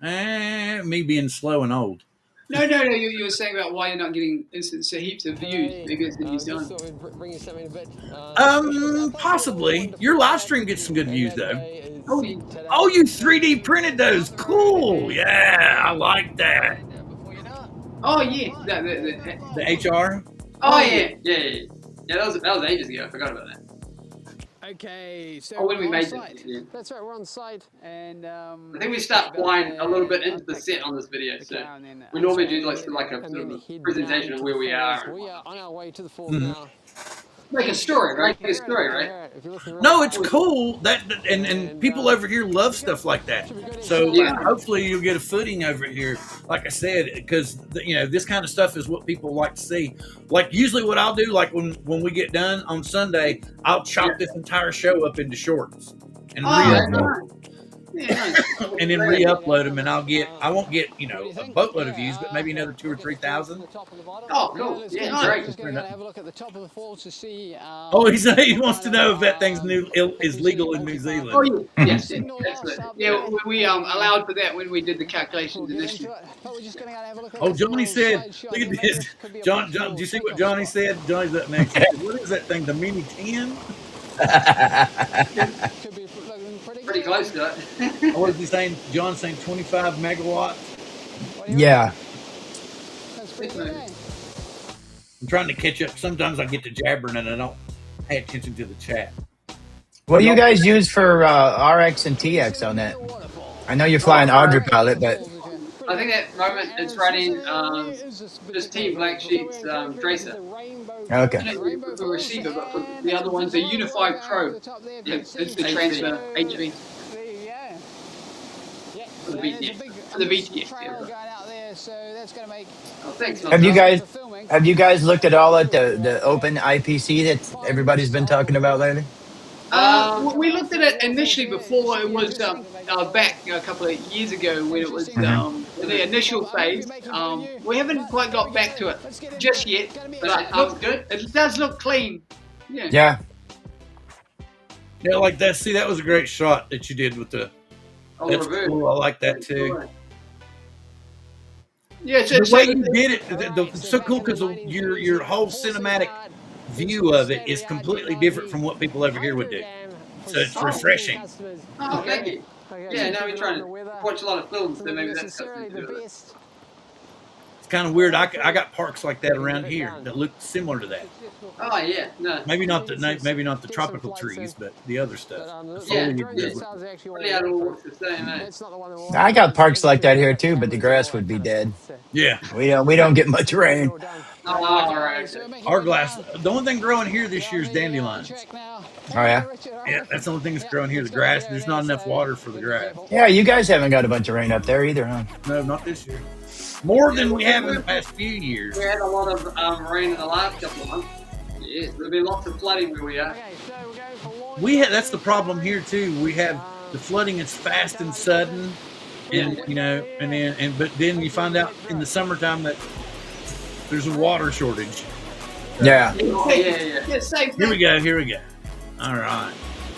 me being slow and old. No. You were saying about why you're not getting so heaps of views. Maybe it's in New Zealand. Possibly. Your live stream gets some good views though. Oh, Oh, you 3D printed those. Cool. Yeah, I like that. Oh yeah. The HR. Oh yeah. Yeah. That was ages ago. I forgot about that. Okay, so when we we're made on it. site. Yeah. That's right, we're on site. And I think we start flying a little bit into the set on this video. So we normally do like a sort of presentation of where we are. We are on our way to the falls Mhm. now. Make a story, right? Make a story, right? No, it's cool. And people over here love stuff like that. So hopefully you'll get a footing over here. Like I said, because this kind of stuff is what people like to see. Like usually what I'll do, like when we get done on Sunday, I'll chop this entire show up into shorts and and then re-upload them, and I won't get a boatload of views, but maybe another 2,000 or 3,000. Oh, cool! Yeah, great. Just going to have a look at the top of the falls to see. Oh, he wants to know if that thing's is legal in New Zealand. Oh, yeah. Yes, excellent. Yeah, we allowed for that when we did the calculations initially. Oh, Johnny said, look at this. John, do you see what Johnny said? Johnny's up next. He said, what is that thing? The Mini 10? Pretty close to it. What is he saying? John's saying 25 megawatts. Yeah. I'm trying to catch up. Sometimes I get to jabbering and I don't pay attention to the chat. What do you guys use for RX and TX on that? I know you're flying Autopilot, but I think at the moment it's running just Team Black Sheep's Tracer. okay. The receiver, but for the other one's a Unified Pro. Yeah, it's the transfer HV. For the VTX. For the VTX. Oh, thanks. Have you guys looked at all at the open IPC that everybody's been talking about lately? We looked at it initially before it was back a couple of years ago when it was the initial phase. We haven't quite got back to it just yet, but it looks good. It does look clean. Yeah. Yeah, like that. See, that was a great shot that you did with the. That's cool. I like that too. Yeah, The way you did it, it's so cool because your whole cinematic view of it is completely different from what people over here would do. So it's refreshing. Oh, thank you. Yeah, now we're trying to watch a lot of films, so maybe that's something to do with it. kind of weird. I got parks like that around here that look similar to that. Oh yeah, no. Maybe not the tropical trees, but the other stuff. The foliage does look- Really, it all looks the same. Eh? I got parks like that here too, but the grass would be dead. Yeah, We don't get much rain. Oh, all right. our glass. The only thing growing here this year is dandelions. Oh yeah, Yeah, that's the only thing that's growing here. The grass. There's not enough water for the grass. yeah. You guys haven't got a bunch of rain up there either, huh? No, not this year. More than we have in the past few years. We had a lot of rain in the last couple of months. Yeah, there'll be lots of flooding where we are. That's the problem here too. We have the flooding is fast and sudden, and but then you find out in the summertime that there's a water shortage. Yeah. Oh, yeah. Yeah, safe. Here we go. All right.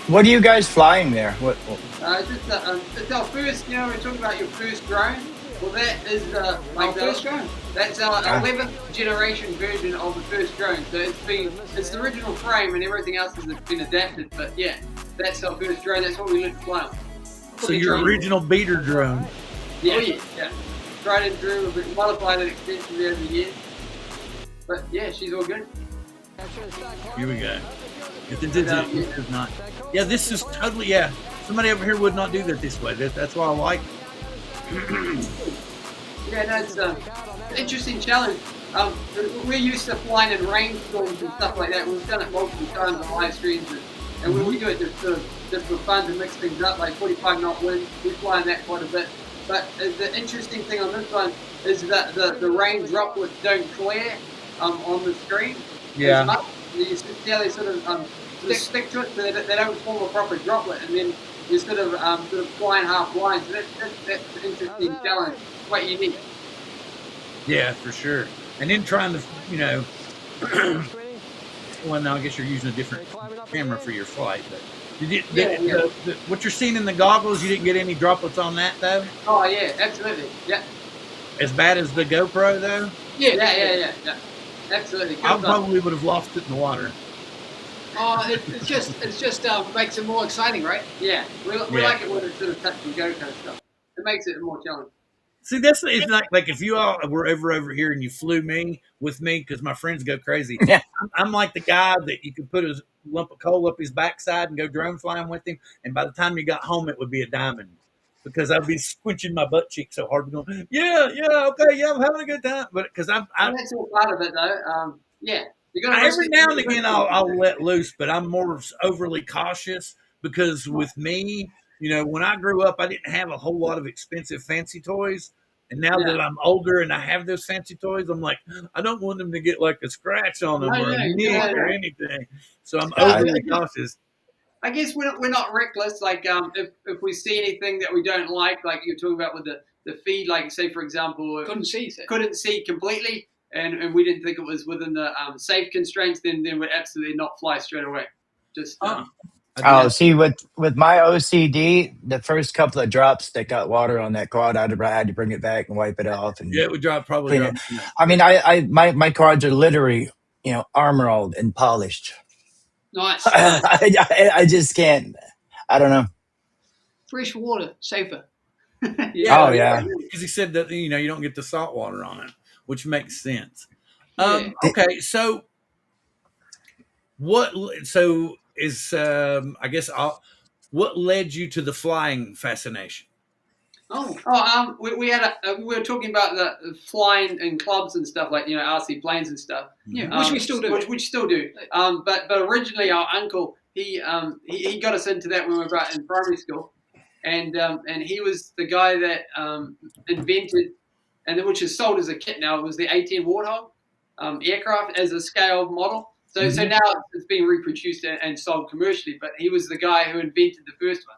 What are you guys flying there? What? It's our first. You know, we're talking about your first drone. Well, that is Our first drone. That's our 11th generation version of the first drone. So it's the original frame and everything else has been adapted. But yeah, that's our first drone. That's what we learned to fly on. So your original beater drone. Yeah, yeah. Tried and drew, but modified it extensively over the years. But yeah, she's all good. Here we go. It is not. Yeah, this is totally. Yeah, somebody over here would not do that this way. That's why I like. Yeah, that's an interesting challenge. We're used to flying in rainstorms and stuff like that. We've done it multiple times on live streams, and we do it just for fun to mix things up, like 45 knot wind. We fly in that quite a bit. But the interesting thing on this one is that the rain droplets don't clear on the screen. Yeah. As much. You see how they sort of stick to it, so they don't form a proper droplet, and then you're sort of flying half blind. So that's an interesting challenge. Quite unique. Yeah, for sure. And then trying to, well, now I guess you're using a different camera for your flight, but what you're seeing in the goggles, you didn't get any droplets on that though? Oh yeah, absolutely. Yeah. As bad as the GoPro though? Yeah. Absolutely. I probably would have lost it in the water. Oh, it's just makes it more exciting, right? Yeah, we like it when it's sort of touch and go kind of stuff. It makes it more challenging. See, it's not like if you all were ever over here and you flew with me, because my friends go crazy. Yeah. I'm like the guy that you could put a lump of coal up his backside and go drone flying with him, and by the time you got home, it would be a diamond because I'd be squinching my butt cheek so hard, going, okay, yeah, I'm having a good time. But because that's all part of it, though. Yeah, you got every now and again I'll let loose, but I'm more overly cautious because with me. When I grew up, I didn't have a whole lot of expensive fancy toys. And now that I'm older and I have those fancy toys, I'm like, I don't want them to get like a scratch on them or a nick or anything. So I'm overly cautious. I guess we're not reckless. Like if we see anything that we don't like you're talking about with the feed, like say for example, couldn't see completely, and we didn't think it was within the safe constraints, then we'd absolutely not fly straight away. Just. See, with my OCD, the first couple of drops that got water on that quad, I had to bring it back and wipe it off. And it would probably drop. I mean, my quads are literally, armored and polished. Nice. I just can't. I don't know. Fresh water, safer. Yeah. Because he said that you don't get the salt water on it, which makes sense. Okay, so what? So. What led you to the flying fascination? We were talking about the flying in clubs and stuff like RC planes and stuff. Yeah, which we still do. Which still do. But originally our uncle he got us into that when we were in primary school, and he was the guy that invented which is sold as a kit now. It was the A-10 Warthog aircraft as a scale model. So now it's being reproduced and sold commercially, but he was the guy who invented the first one.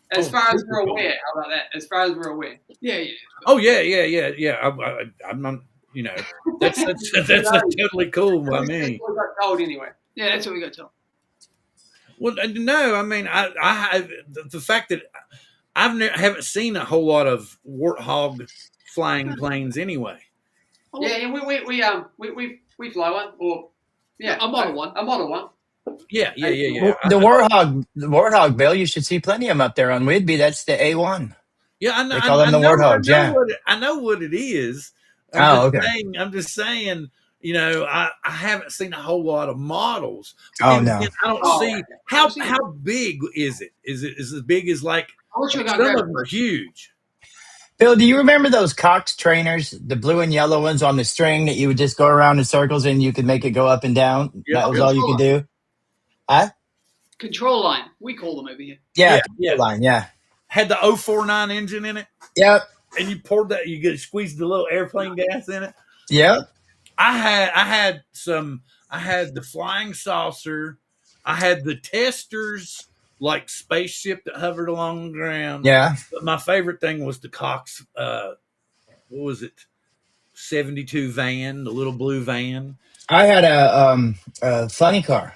As far as we're aware, how about that? As far as we're aware. Yeah. Oh yeah. I'm not. That's totally cool by me. We got told anyway. Yeah, that's what we got told. Well, no, I mean, I have the fact that haven't seen a whole lot of Warthog flying planes anyway. Yeah, we fly one or. Yeah, a model one. Yeah. The Warthog, Bill, you should see plenty of them up there on Whidbey. That's the A1. Yeah, I know. They call them the Warthogs. I know what it is. Oh, okay. I'm just saying, you know, I haven't seen a whole lot of models. But Oh then no. again, I don't Oh, see how big is it? Is it as big as like I wish we were some going of to them are huge. Bill, do you remember those Cox trainers, the blue and yellow ones on the string that you would just go around in circles and you could make it go up and down? Yep, That was yep. all you could do? Huh? control line. We call them over here. Yeah, Yeah, control yeah. line, yeah. Had the 049 engine in it, Yep. and you poured that. You get squeezed the little airplane gas in it. Yep. I had some. I had the flying saucer. I had the testers, like spaceship that hovered along the ground. Yeah. But my favorite thing was the Cox. What was it? 72 van, the little blue van. I had a funny car.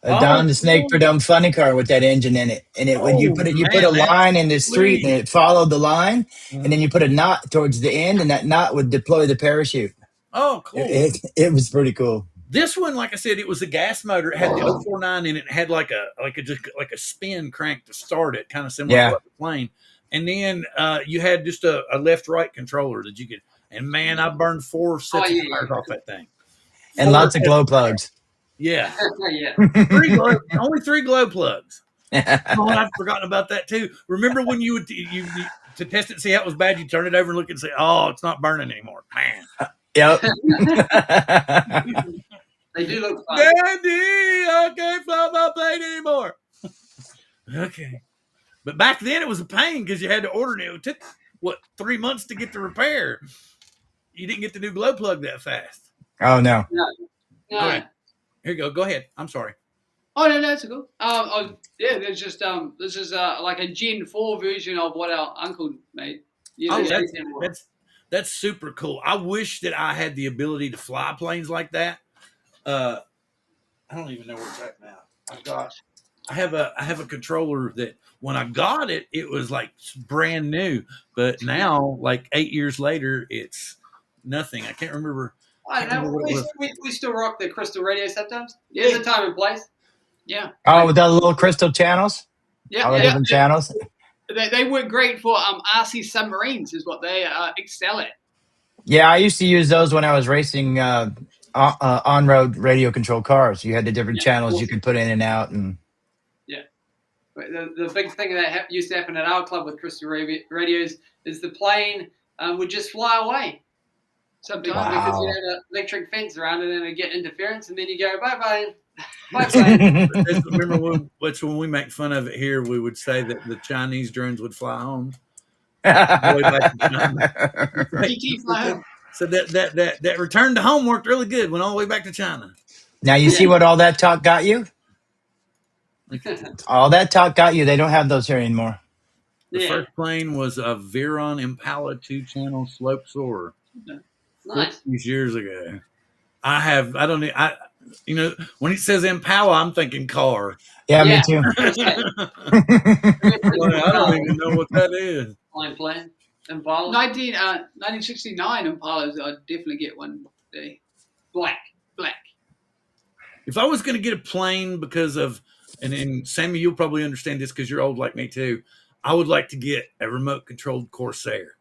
A Oh, Don the Snake for cool. Dumb funny car with that engine in it. And it when Oh you put a man, that's line in the street and sweet. it followed the line, and then Mhm. you put a knot towards the end and that knot would deploy the parachute. Oh, cool. It was pretty cool. This one, like I said, it was a gas motor. It had the 049 in it. It had like a just like a spin crank to start it, kind of similar to Yeah. like the plane. And then you had just a left right controller that you could. And man, I burned 4 sets of tires off that thing. And 4 lots of sets glow tires. plugs. Yeah, yeah. only 3 glow plugs. Oh, I've forgotten about that too. Remember when you would you to test it and see how it was bad, you turn it over and look and say, "Oh, it's not burning anymore." Man, Yep. They do look fun. Daddy, I can't fly my plane anymore. Okay, but back then it was a pain because you had to order it. It took 3 months to get the repair. You didn't get the new glow plug that fast. Oh no. No. Okay, here you go. Go ahead. I'm sorry. Oh no, it's cool. Yeah, there's just this is like a Gen 4 version of what our uncle made. Oh, Yeah, that's super cool. I wish that I had the ability to fly planes like that. I don't even know where it's at now. I have a controller that when I got it, it was like brand new, but now like 8 years later, it's nothing. I can't remember. I don't know. We still rock the crystal radio sometimes. Yeah. There's a time and place. yeah, Oh, with the little crystal channels? yeah. All the different channels? They work great for RC submarines, is what they excel at. Yeah, I used to use those when I was racing on-road radio control cars. You had the different channels you could put in and out, and But the big thing that used to happen at our club with crystal radios is the plane would just fly away. Sometimes because you had an electric fence around it and it get interference, and then you go bye bye. Remember when we make fun of it here, we would say that the Chinese drones would fly home. GT fly home. So that return to home worked really good. Went all the way back to China. Now you see what all that talk got you? All that talk got you. They don't have those here anymore. The first plane was a Viron Impala 2-channel slope soarer. Nice. 50 years ago. You know, when it says Impala, I'm thinking car. Yeah, me too. I don't even know what that is. Plane. Impala. 1969 Impalas, I'd definitely get one day. Black. If I was going to get a plane because of, and Sammy, you'll probably understand this because you're old like me too, I would like to get a remote-controlled Corsair.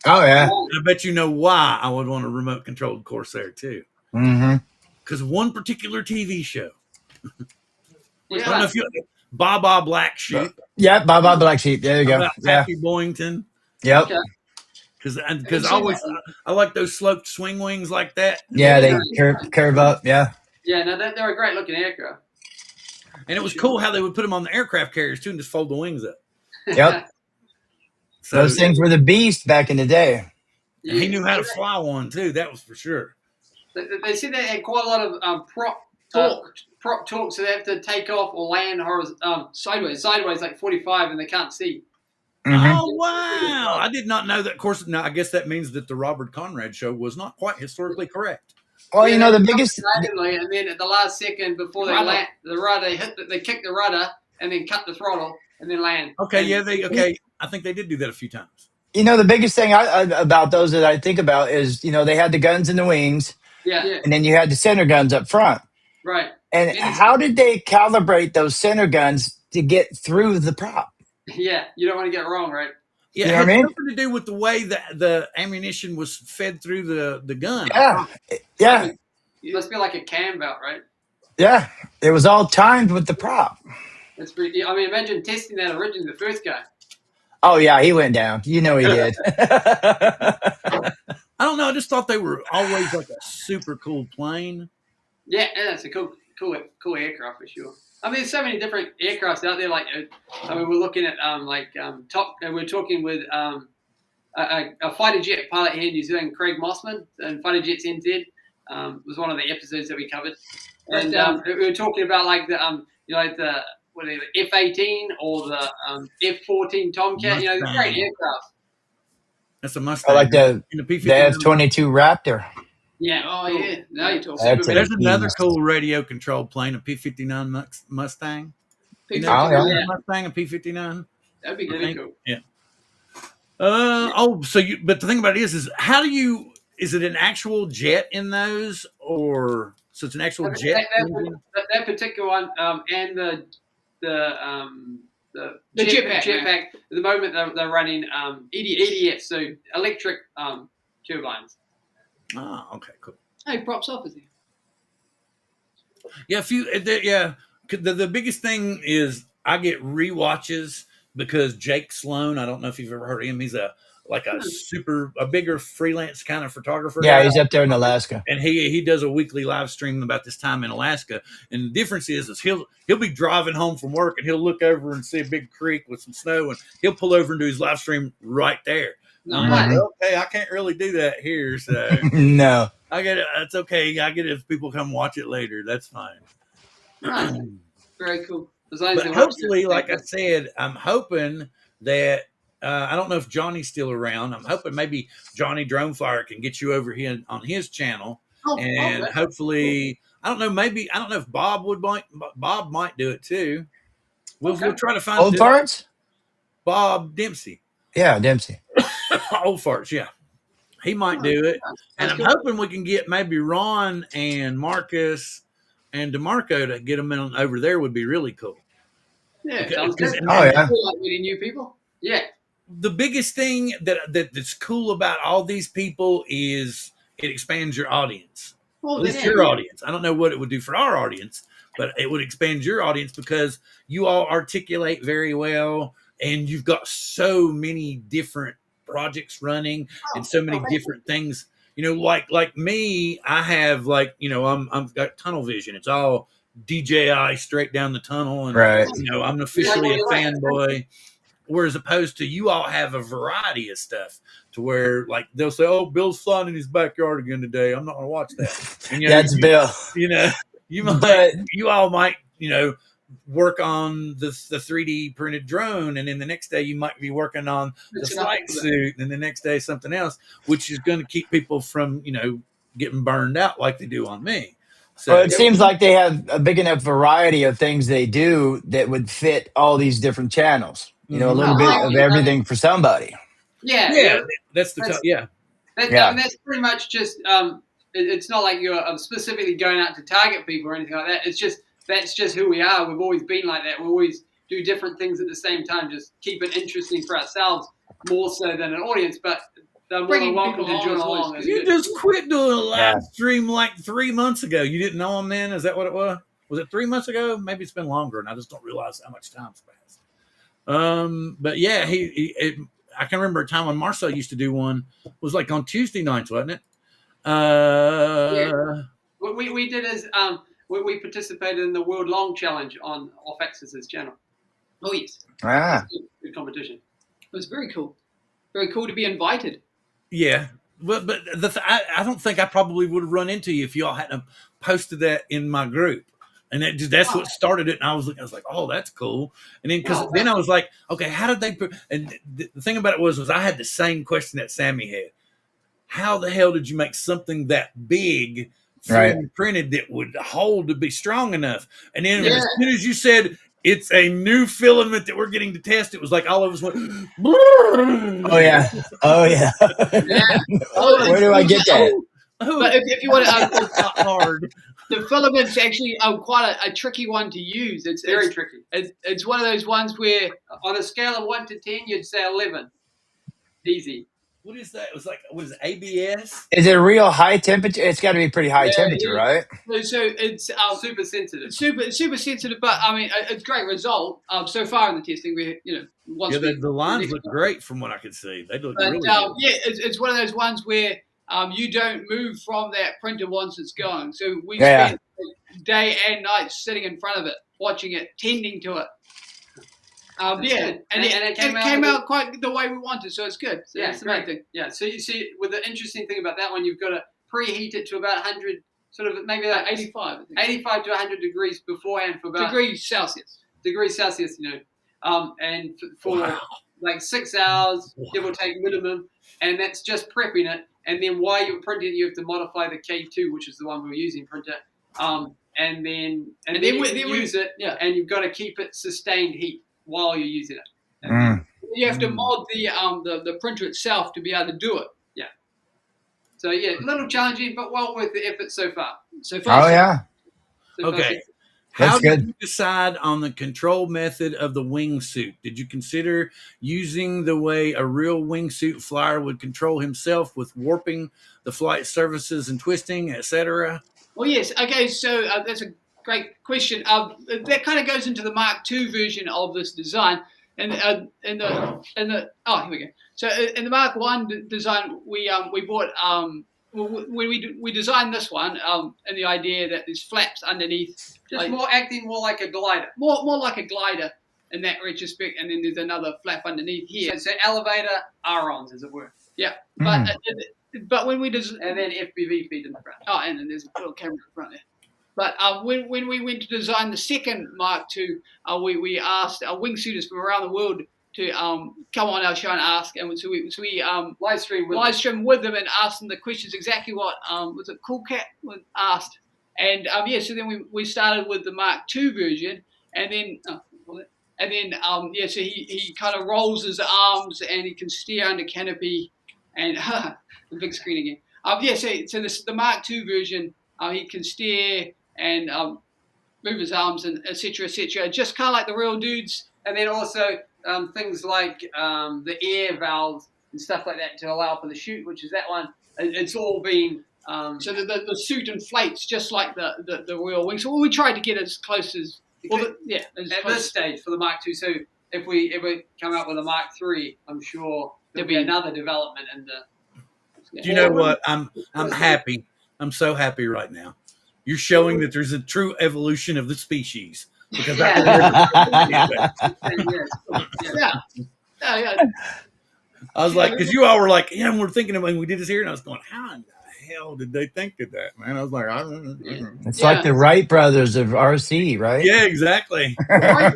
Oh, yeah. And I bet you know why I would want a remote-controlled Corsair too. Mm-hmm. Because one particular TV show. Yeah. I don't know if you Baba Black Sheep. Yep, Baba Black Sheep. There you go. About Yeah. Pappy Boyington. Yep. Okay. Because I like those sloped swing wings like that. Yeah, they curve up. Yeah. Yeah, no, they're a great looking aircraft. And it was cool how they would put them on the aircraft carriers too and just fold the wings up. Yep. So Those things were the beast back in the day. and he knew how to fly one too. That was for sure. They said they had quite a lot of prop torque, so they have to take off or land sideways like 45, and they can't see. Mhm. Oh wow! I did not know that. Of course, now I guess that means that the Robert Conrad show was not quite historically correct. Well, you know, the they biggest. randomly, and then at the last second before they land, the rudder they kick the rudder and then cut the throttle and then land. Okay, yeah, I think they did do that a few times. You know, the biggest thing about those that I think about is, you know, they had the guns in the wings, Yeah. and then you had the center guns up front. Right. And how did they calibrate those center guns to get through the prop? Yeah, you don't want to get it wrong, right? Yeah, You it know had what I mean? something to do with the way that the ammunition was fed through the gun. Yeah, yeah, It must be like a cam belt, right? yeah. It was all timed with the prop. That's pretty. I mean, imagine testing that originally the first guy. Oh yeah, he went down. You know he did. I don't know. I just thought they were always like a super cool plane. Yeah, it's a cool aircraft for sure. I mean, there's so many different aircrafts out there. Like, I mean, we're looking at top. And we're talking with a fighter jet pilot here in New Zealand, Craig Mossman, and Fighter Jets NZ was one of the episodes that we covered. And we were talking about like the like the F-18 or the F-14 Tomcat. You know, they're great aircraft. That's a Mustang. I like the P-59. F-22 Raptor. Yeah. Oh cool. yeah. Now you're talking. That's There's another beast. cool radio controlled plane, a P-59 Mustang. You know, Oh, yeah. Mustang, a P-59. That'd be Really great. cool. Yeah. But the thing about it is how do you? Is it an actual jet in those, or so it's an actual jet? That particular one, and the jetpack. At the moment, they're running EDF, so electric turbines. Oh, okay, cool. Hey, props off, is he? Yeah, the biggest thing is I get rewatches because Jake Sloan. I don't know if you've ever heard of him. He's a bigger freelance kind of photographer. Yeah, guy. he's up there in Alaska. And he does a weekly live stream about this time in Alaska. And the difference is he'll be driving home from work and he'll look over and see a big creek with some snow and he'll pull over and do his live stream right there. I'm like, okay, I can't really do that here, so No. I get it. That's okay. I get it if people come watch it later. That's fine. Very cool. But hopefully, like I said, I'm hoping that I don't know if Johnny's still around. I'm hoping maybe Johnny Drone Flyer can get you over here on his channel, and hopefully, I don't know. Maybe I don't know if Bob might do it too. We'll try to find Old farts? Bob Dempsey. Yeah, Dempsey. Old farts, yeah. He might do it. And I'm hoping we can get maybe Ron and Marcus and DeMarco to get them in over there would be really cool. Yeah, like meeting new people. Yeah. The biggest thing that's cool about all these people is it expands your audience. Well, At least your audience. I don't know what it would do for our audience, but it would expand your audience because you all articulate very well and you've got so many different projects running and so many different things. You know, like me, I have I've got tunnel vision. It's all DJI straight down the tunnel, and right. I'm officially a fanboy. Whereas opposed to you all have a variety of stuff to where like they'll say, "Oh, Bill's flying in his backyard again today. I'm not going to watch that." And, That's Bill. You all might work on the 3D printed drone, and then the next day you might be working on the flight suit, and the next day something else, which is going to keep people from getting burned out like they do on me. So well, it seems like they have a big enough variety of things they do that would fit all these different channels. A little bit of everything for somebody. Yeah. That's That's pretty much just. It's not like you're specifically going out to target people or anything like that. It's just that's just who we are. We've always been like that. We always do different things at the same time. Just keep it interesting for ourselves more so than an audience, but. They're more than welcome to join along. You just quit doing a live stream like 3 months ago. You didn't know him then? Is that what it was? Was it 3 months ago? Maybe it's been longer, and I just don't realize how much time's passed. But yeah, I can remember a time when Marcel used to do one. It was like on Tuesday nights, wasn't it? What we did is we participated in the World Long Challenge on Off Axis's channel. Oh yes, good competition. It was very cool. Very cool to be invited. Yeah, but I don't think I probably would have run into you if y'all hadn't posted that in my group, and that's what started it. And I was like, oh, that's cool. And then then I was like, okay, how did they? And the thing about it was I had the same question that Sammy had. How the hell did you make something that big, printed that would hold to be strong enough? And then as soon as you said. It's a new filament that we're getting to test. It was like all of us went. Oh yeah. Where do I get that? But if you want to, hard. The filament's actually quite a tricky one to use. It's very tricky. It's one of those ones where, on a scale of 1 to 10, you'd say 11. Easy. What is that? It was like, what is it, ABS? Is it a real high temperature? It's got to be pretty high temperature, right? So it's Super sensitive. super sensitive, but I mean, it's great result. So far in the testing, we once Yeah, we the lines look great from what I could see. They look but really good. yeah, it's one of those ones where you don't move from that printer once it's going. So we Yeah. spend day and night sitting in front of it, watching it, tending to it. Good. And it came out quite the way we wanted, so it's good. So Yeah, it's the main great. thing. Yeah. So you see, with the interesting thing about that one, you've got to preheat it to about 100, sort of maybe like 85, I think. 85 to 100 degrees beforehand for about Degrees Celsius. degrees Celsius, and for like 6 hours, give or take minimum, and that's just prepping it. And then while you're printing it, you have to modify the K2, which is the one we were using, printer. And then you use it, and you've got to keep it sustained heat while you're using it. You have to mod the printer itself to be able to do it. Yeah. So yeah, a little challenging, but well worth the effort so far. So far, Oh yeah. So far, Okay. That's How good. did you decide on the control method of the wingsuit? Did you consider using the way a real wingsuit flyer would control himself with warping the flight surfaces and twisting, etc.? Well, yes. Okay, so that's a great question. That kind of goes into the Mark II version of this design, and in the here we go. So in the Mark I design, we bought we designed this one and the idea that there's flaps underneath, just acting more like a glider. More like a glider in that retrospect, and then there's another flap underneath here. So elevator arons, as it were. Yeah, but when we and then FPV feed in the front. Oh, and then there's a little camera in front there. But when we went to design the second Mark II, we asked our wingsuiters from around the world to come on our show and ask, and so we live stream with them and asked them the questions exactly what was it Cool Cat asked, and so then we started with the Mark II version, and then so he kind of rolls his arms and he can steer under canopy, and the big screen again. So the Mark II version, he can steer and move his arms and etc. just kind of like the real dudes. And then also things like the air valves and stuff like that to allow for the chute, which is that one. It's all been so the suit inflates just like the real wing. So we tried to get as close as this stage for the Mark II. So if we come out with a Mark III, I'm sure there'll be another development in the. Do you know what? I'm happy. I'm so happy right now. You're showing that there's a true evolution of the species. Because I was like, because you all were like, we're thinking of when we did this here, and I was going, how in the hell did they think of that, man? I was like, I don't know. It's like the Wright brothers of RC, right? Yeah, exactly. I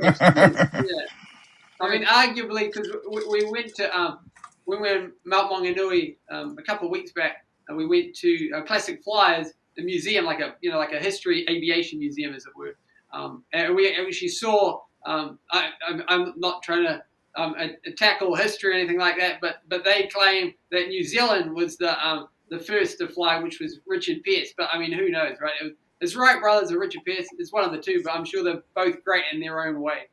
mean, arguably, because we went to when we were in Mount Maunganui a couple of weeks back, and we went to Classic Flyers, the museum, like a history aviation museum, as it were. And we actually saw. I'm not trying to tackle history or anything like that, but they claim that New Zealand was the first to fly, which was Richard Pearce. But I mean, who knows, right? It's Wright brothers or Richard Pearce. It's one of the two, but I'm sure they're both great in their own way.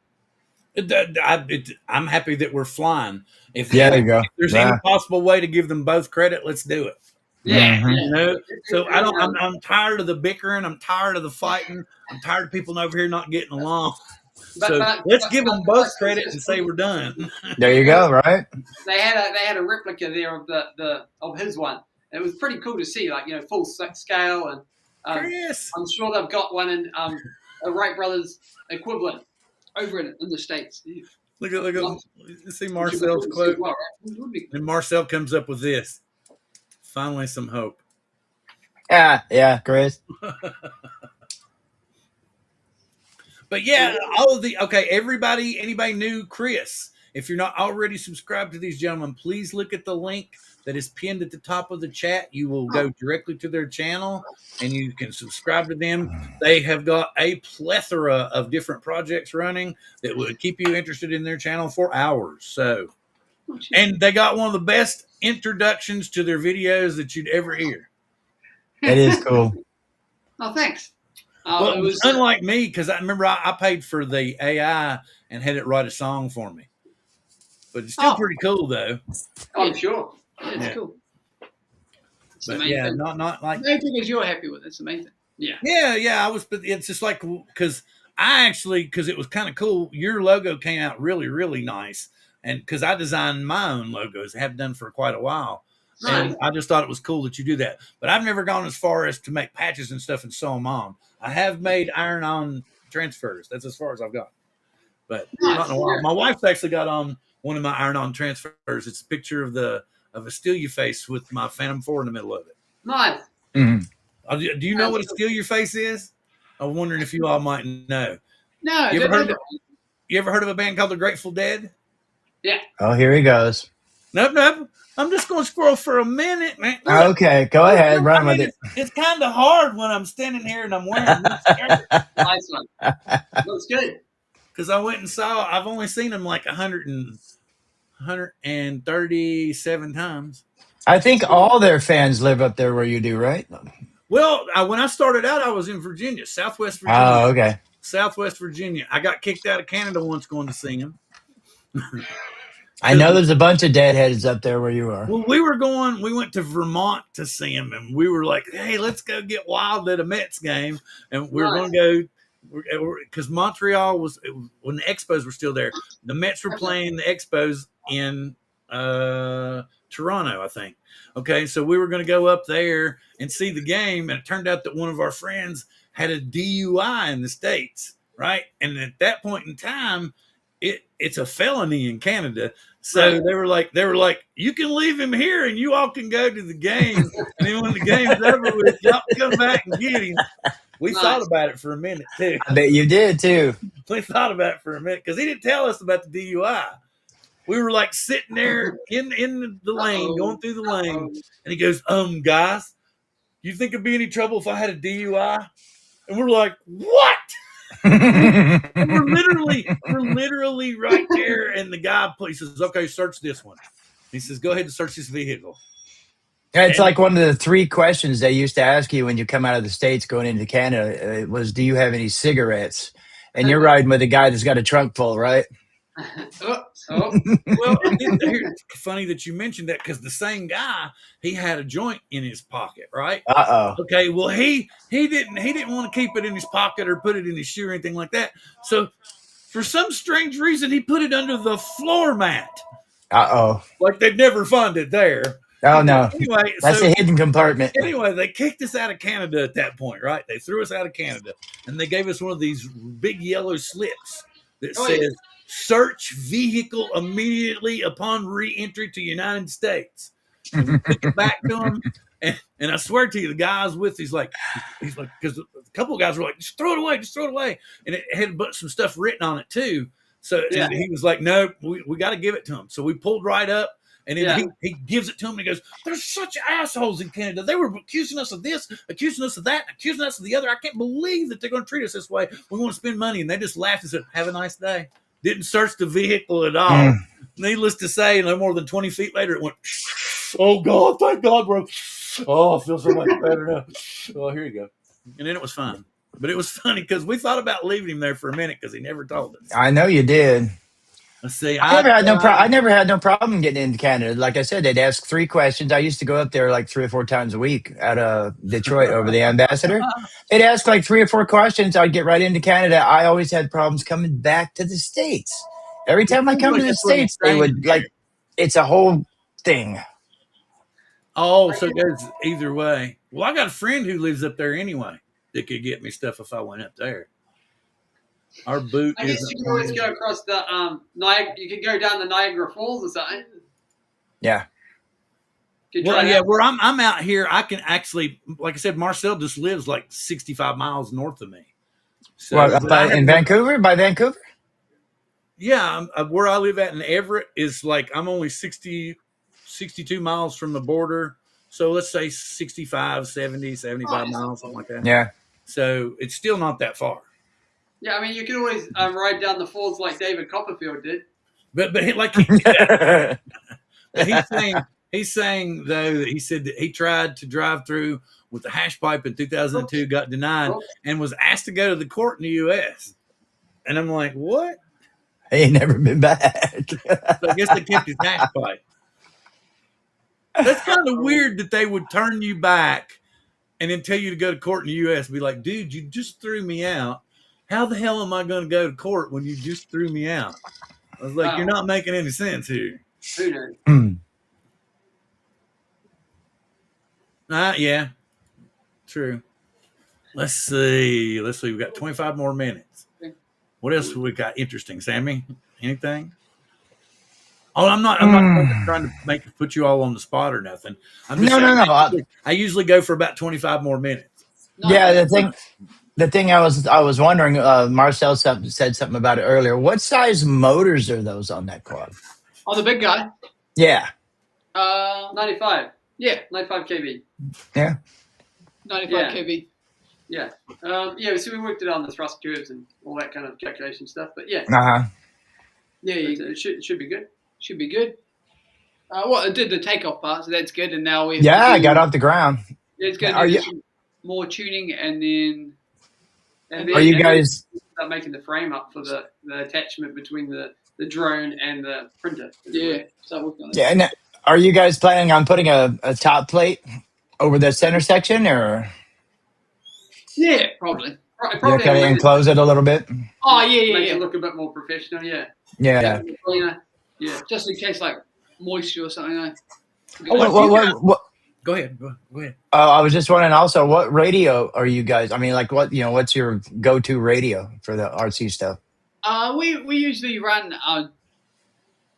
I'm happy that we're flying. If there you go. If there's any possible way to give them both credit, let's do it. Yeah. So I'm tired of the bickering. I'm tired of the fighting. I'm tired of people over here not getting along. Let's give them both credit and say we're done. There you go. Right. They had a replica there of his one. It was pretty cool to see, like full scale, and I'm sure they've got one in a Wright brothers equivalent over in the States. Look at see Marcel's quote, and Marcel comes up with this. Finally, some hope. Yeah, Chris. But anybody new, Chris, if you're not already subscribed to these gentlemen, please look at the link that is pinned at the top of the chat. You will go directly to their channel and you can subscribe to them. They have got a plethora of different projects running that would keep you interested in their channel for hours. So, and they got one of the best introductions to their videos that you'd ever hear. It is cool. Oh, thanks. Well, it was unlike me, because I remember I paid for the AI and had it write a song for me. but it's still Oh. pretty cool though. I'm sure. Yeah, it's Yeah. cool. It's the But main yeah, thing. not like The main thing is you're happy with it. It's the main thing. Yeah. yeah. I was, but it's just like because because it was kind of cool. Your logo came out really, really nice, and because I designed my own logos, I have done for quite a while. Nice. And I just thought it was cool that you do that. But I've never gone as far as to make patches and stuff and sew them on. I have made iron-on transfers. That's as far as I've got. But not in a while. Yeah. My wife's actually got on one of my iron-on transfers. It's a picture of a steal your face with my Phantom 4 in the middle of it. Nice. Do you know what a steal your face is? I'm wondering if you all might know. No, You ever heard of a band called the Grateful Dead? Yeah. Oh, here he goes. Nope. I'm just going to squirrel for a minute, man. Look, Okay, go ahead, run with it. It's kind of hard when I'm standing here and I'm wearing this shirt Nice one. Looks good. because I went and saw. I've only seen them like 137 times. I think all their fans live up there where you do, right? Well, when I started out, I was in Virginia, Southwest Virginia. Oh, okay. Southwest Virginia. I got kicked out of Canada once going to see them. I know there's a bunch of deadheads up there where you are. Well, we went to Vermont to see him, and we were like, hey, let's go get wild at a Mets game. And we were going to go, because Montreal was, when the Expos were still there, the Mets were playing the Expos in Toronto, I think. Okay, so we were going to go up there and see the game, and it turned out that one of our friends had a DUI in the States, right? And at that point in time, it's a felony in Canada. So they were like, you can leave him here and you all can go to the game. And then when the game's over with, y'all come back and get him. We thought about it for a minute too. I bet you did too. We thought about it for a minute because he didn't tell us about the DUI. We were like sitting there in the lane, going through the lane, and he goes, guys, you think it'd be any trouble if I had a DUI? And we're like, what? And we're literally right there, and the guy says, okay, search this one. He says, go ahead and search this vehicle. Yeah, it's like one of the 3 questions they used to ask you when you come out of the States going into Canada. It was, do you have any cigarettes? And you're riding with a guy that's got a trunk full, right? Well, it's funny that you mentioned that because the same guy, he had a joint in his pocket, right? Okay, well he didn't want to keep it in his pocket or put it in his shoe or anything like that. So for some strange reason, he put it under the floor mat. Like they'd never find it there. Oh no! Anyway, that's a hidden compartment. Anyway, they kicked us out of Canada at that point, right? They threw us out of Canada, and they gave us one of these big yellow slips that says, search vehicle immediately upon re-entry to United States. And we took it back to him, and I swear to you, the guy I was with, he's like, because a couple of guys were like, just throw it away, and it had some stuff written on it too. So and he was like, no, we got to give it to him. So we pulled right up. And then he gives it to him and he goes, there's such assholes in Canada. They were accusing us of this, accusing us of that, accusing us of the other. I can't believe that they're going to treat us this way. We want to spend money. And they just laughed and said, have a nice day. Didn't search the vehicle at all. Needless to say, no more than 20 feet later, it went, oh, God, thank God, bro. Oh, I feel so much better now. Oh, here you go. And then it was fine. But it was funny because we thought about leaving him there for a minute because he never told us. I know you did. Let's see. I never had no problem getting into Canada. Like I said, they'd ask 3 questions. I used to go up there like 3 or 4 times a week out of Detroit over the ambassador. They'd ask like 3 or 4 questions. I'd get right into Canada. I always had problems coming back to the States. Every time I come to the States, they would it's a whole thing. Oh, so it goes either way. Well, I got a friend who lives up there anyway that could get me stuff if I went up there. Our boot. I guess you can always go across the Niagara. You could go down the Niagara Falls or something. Yeah. Well, where I'm out here, I can actually, like I said, Marcel just lives like 65 miles north of me. So in Vancouver? By Vancouver? Yeah, where I live at in Everett is like I'm only 62 miles from the border. So let's say 65, 70, 75 miles, something like that. Yeah. So it's still not that far. Yeah, I mean, you can always ride down the falls like David Copperfield did. But like he's saying though that he said that he tried to drive through with the hash pipe in 2002, got denied, and was asked to go to the court in the U.S. And I'm like, what? He ain't never been back. So I guess they kept his hatch pipe. That's kind of weird that they would turn you back and then tell you to go to court in the U.S. Be like, dude, you just threw me out. How the hell am I going to go to court when you just threw me out? I was like, Wow. you're not making any sense here. Who knows? Yeah, true. Let's see. We've got 25 more minutes. What else have we got interesting, Sammy? Anything? Oh, I'm not trying to put you all on the spot or nothing. I'm just saying, I usually go for about 25 more minutes. Yeah, the thing I was wondering, Marcel said something about it earlier. What size motors are those on that quad? Oh, the big guy. Yeah. 95. Yeah. 95 kV. Yeah. 95 kV. Yeah. So we worked it on the thrust curves and all that kind of calculation stuff. But yeah. Uh-huh. Yeah, it should be good. Should be good. Well, it did the takeoff part, so that's good. And now we I got off the ground. Yeah, it's going to do some more tuning, and then are you guys start making the frame up for the attachment between the drone and the printer? Yeah, start working on it. Yeah, and are you guys planning on putting a top plate over the center section, or? Yeah, probably. Probably kind of enclose it a little bit. Oh yeah. Make it look a bit more professional. Yeah. Yeah. Yeah. Just in case, like moisture or something. Like. What? Go ahead. I was just wondering also, what radio are you guys? I mean, like what's your go-to radio for the RC stuff? We usually run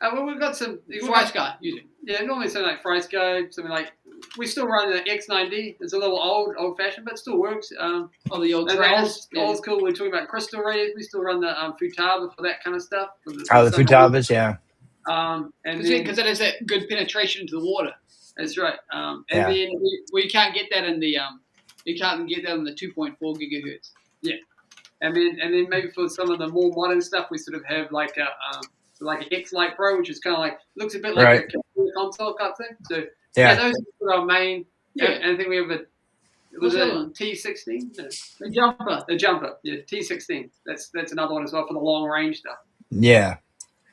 we've got some FrySky usually. Yeah, normally something like FrySky, something like we still run the X9D. It's a little old-fashioned, but still works. The old trails. Old school. We're talking about crystal radios. We still run the Futaba for that kind of stuff. The Futabas, yeah. Because that has that good penetration into the water. That's right. Then we can't get that in the you can't get that in the 2.4 gigahertz. Yeah, and then maybe for some of the more modern stuff, we sort of have like an X-Lite Pro, which is kind of like looks a bit like a computer console type thing. So those are our main. Yeah, and I think we have a T16. No. The jumper. Yeah, T16. That's another one as well for the long range stuff. Yeah.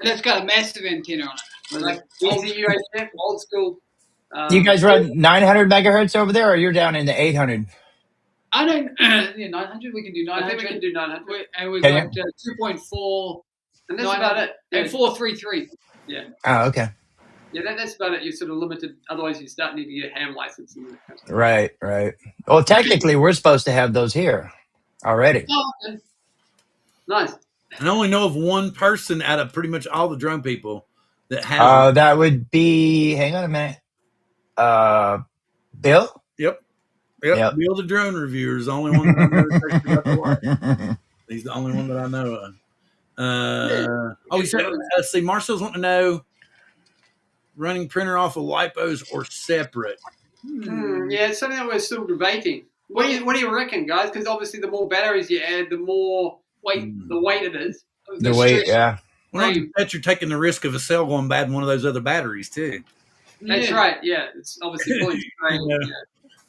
And it's got a massive antenna on it. Like easy UHF, old school. Do you guys run 900 megahertz over there, or you're down in the 800? I don't. 900. We can do 900. I think we can do 900. And we've got 2.4. And that's about it. And 433. Yeah. Oh, okay. Yeah, that's about it. You're sort of limited. Otherwise, you start needing to get a ham license. And that kind of stuff. Right. Well, technically, we're supposed to have those here already. Oh, okay. Nice. I only know of one person out of pretty much all the drone people that has. That would be. Hang on a minute. Bill? Yep. Bill the drone reviewer is the only one that I've ever texted about the watch. He's the only one that I know of. He said, let's see, Marcel's wanting to know running printer off of lipos or separate. Yeah, it's something that we're still debating. What do you reckon, guys? Because obviously the more batteries you add, the more weight it is. The weight, yeah. Well, I bet you're taking the risk of a cell going bad in one of those other batteries too. That's right. Yeah, it's obviously fully trained.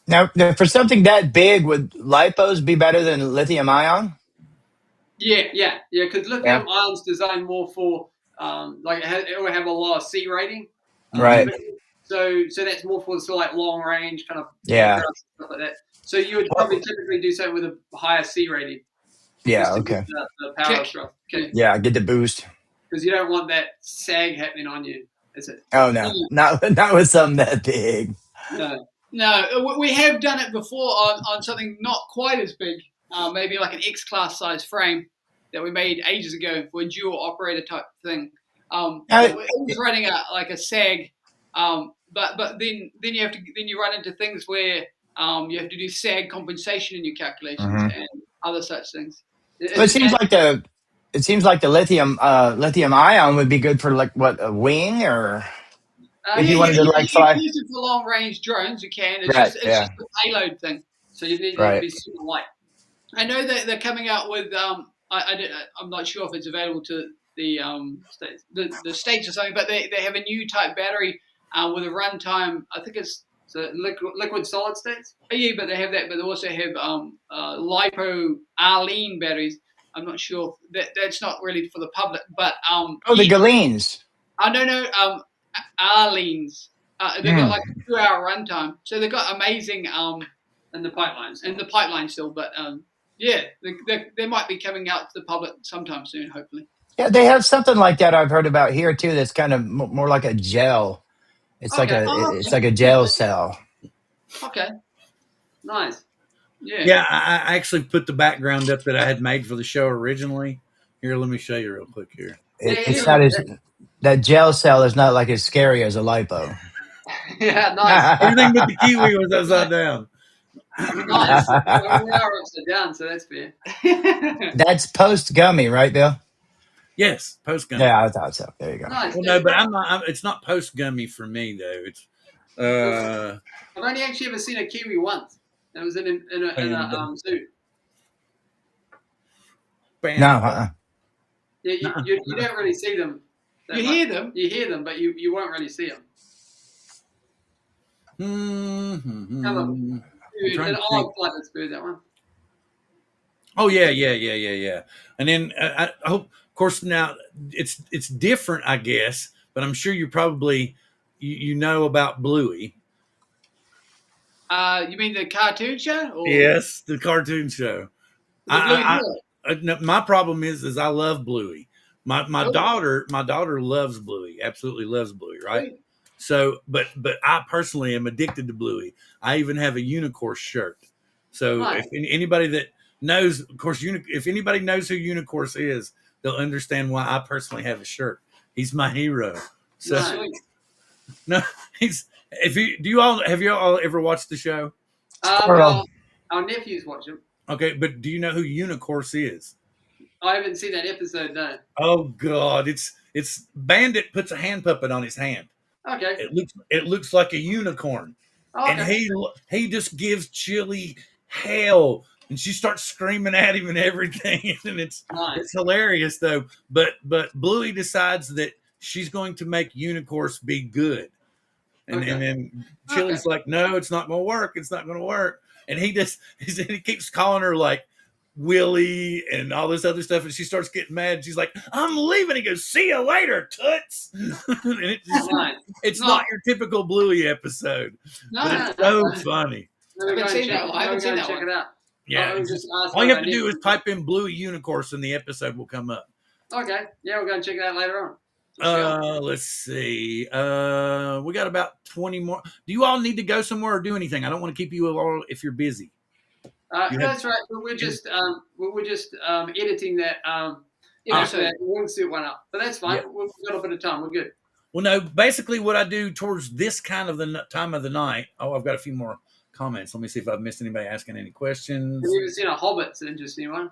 Now, for something that big, would lipos be better than lithium ion? Yeah. Because lithium ion's designed more for it will have a lot of C rating. Right. So that's more for sort of like long range kind of stuff like that. So you would probably typically do something with a higher C rating. Yeah. Okay. The power thrust. Okay. Yeah, get the boost. Because you don't want that sag happening on you. Is it? Oh no, not with something that big. No, we have done it before on something not quite as big, maybe like an X-class size frame that we made ages ago for a dual operator type thing. It was running a sag, but then you run into things where you have to do sag compensation in your calculations and other such things. It seems like the lithium ion would be good for like what, a wing, or if you wanted to like fly. You can use it for long range drones. You can. It's just a payload thing. So you need to be super light. I know that they're coming out with. I'm not sure if it's available to the states or something, but they have a new type battery with a runtime. I think it's liquid solid states. Yeah, but they have that. But they also have lipo arlene batteries. I'm not sure that's not really for the public, but the Galleens. I don't know. Arlene's. They got like a 2-hour runtime, so they got amazing And the pipelines. and the pipeline still. But yeah, they might be coming out to the public sometime soon, hopefully. Yeah, they have something like that I've heard about here too. That's kind of more like a gel. It's like it's like a gel cell. Okay. Nice. Yeah. Yeah, I actually put the background up that I had made for the show originally. Here, let me show you real quick here. It's not as that gel cell is not like as scary as a lipo. Yeah, nice. Everything but the kiwi was upside down. Nice. Well, we are upside down, so that's fair. That's post gummy, right, Bill? Yes, post gummy. Yeah, I thought so. There you go. Nice. Well, no, but I'm not. It's not post gummy for me though. It's I've only actually ever seen a kiwi once. It was in a zoo. No, Yeah, you don't really see them. You hear them. You hear them, but you won't really see them. Mm-hmm. An odd flightless bird, that one. Oh yeah. And then I hope, of course, now it's different, I guess. But I'm sure you probably you know about Bluey. You mean the cartoon show? Or Yes, the cartoon show. No, my problem is I love Bluey. My daughter loves Bluey, absolutely loves Bluey, right? So, but I personally am addicted to Bluey. I even have a Unicorn shirt. So Nice. if anybody that knows, of course, if anybody knows who Unicorn is, they'll understand why I personally have a shirt. He's my hero. So Nice. no, have you all ever watched the show? Well, our nephews watch them. Okay, but do you know who Unicorn is? I haven't seen that episode, no. Oh God, it's Bandit puts a hand puppet on his hand. Okay. It looks like a unicorn, Okay. and he just gives Chili hell, and she starts screaming at him and everything, and it's hilarious though. But Bluey decides that she's going to make Unicorns be good, and then Chili's like, no, it's not going to work. It's not going to work, and he keeps calling her like Willie and all this other stuff, and she starts getting mad. She's like, I'm leaving. He goes, see you later, toots. And it's not your typical Bluey episode, but it's so funny. I haven't seen that one. I haven't seen that one. Check it out. Yeah, all you have to do is type in Bluey Unicorns and the episode will come up. Okay, yeah, we're going to check it out later on. Let's see. We got about 20 more. Do you all need to go somewhere or do anything? I don't want to keep you all if you're busy. That's right. We're just editing that episode. We won't suit one up, but that's fine. Yeah. We've got a bit of time. We're good. Well, no. Basically, what I do towards this kind of the time of the night. Oh, I've got a few more comments. Let me see if I've missed anybody asking any questions. Have you ever seen a Hobbit? It's an interesting one.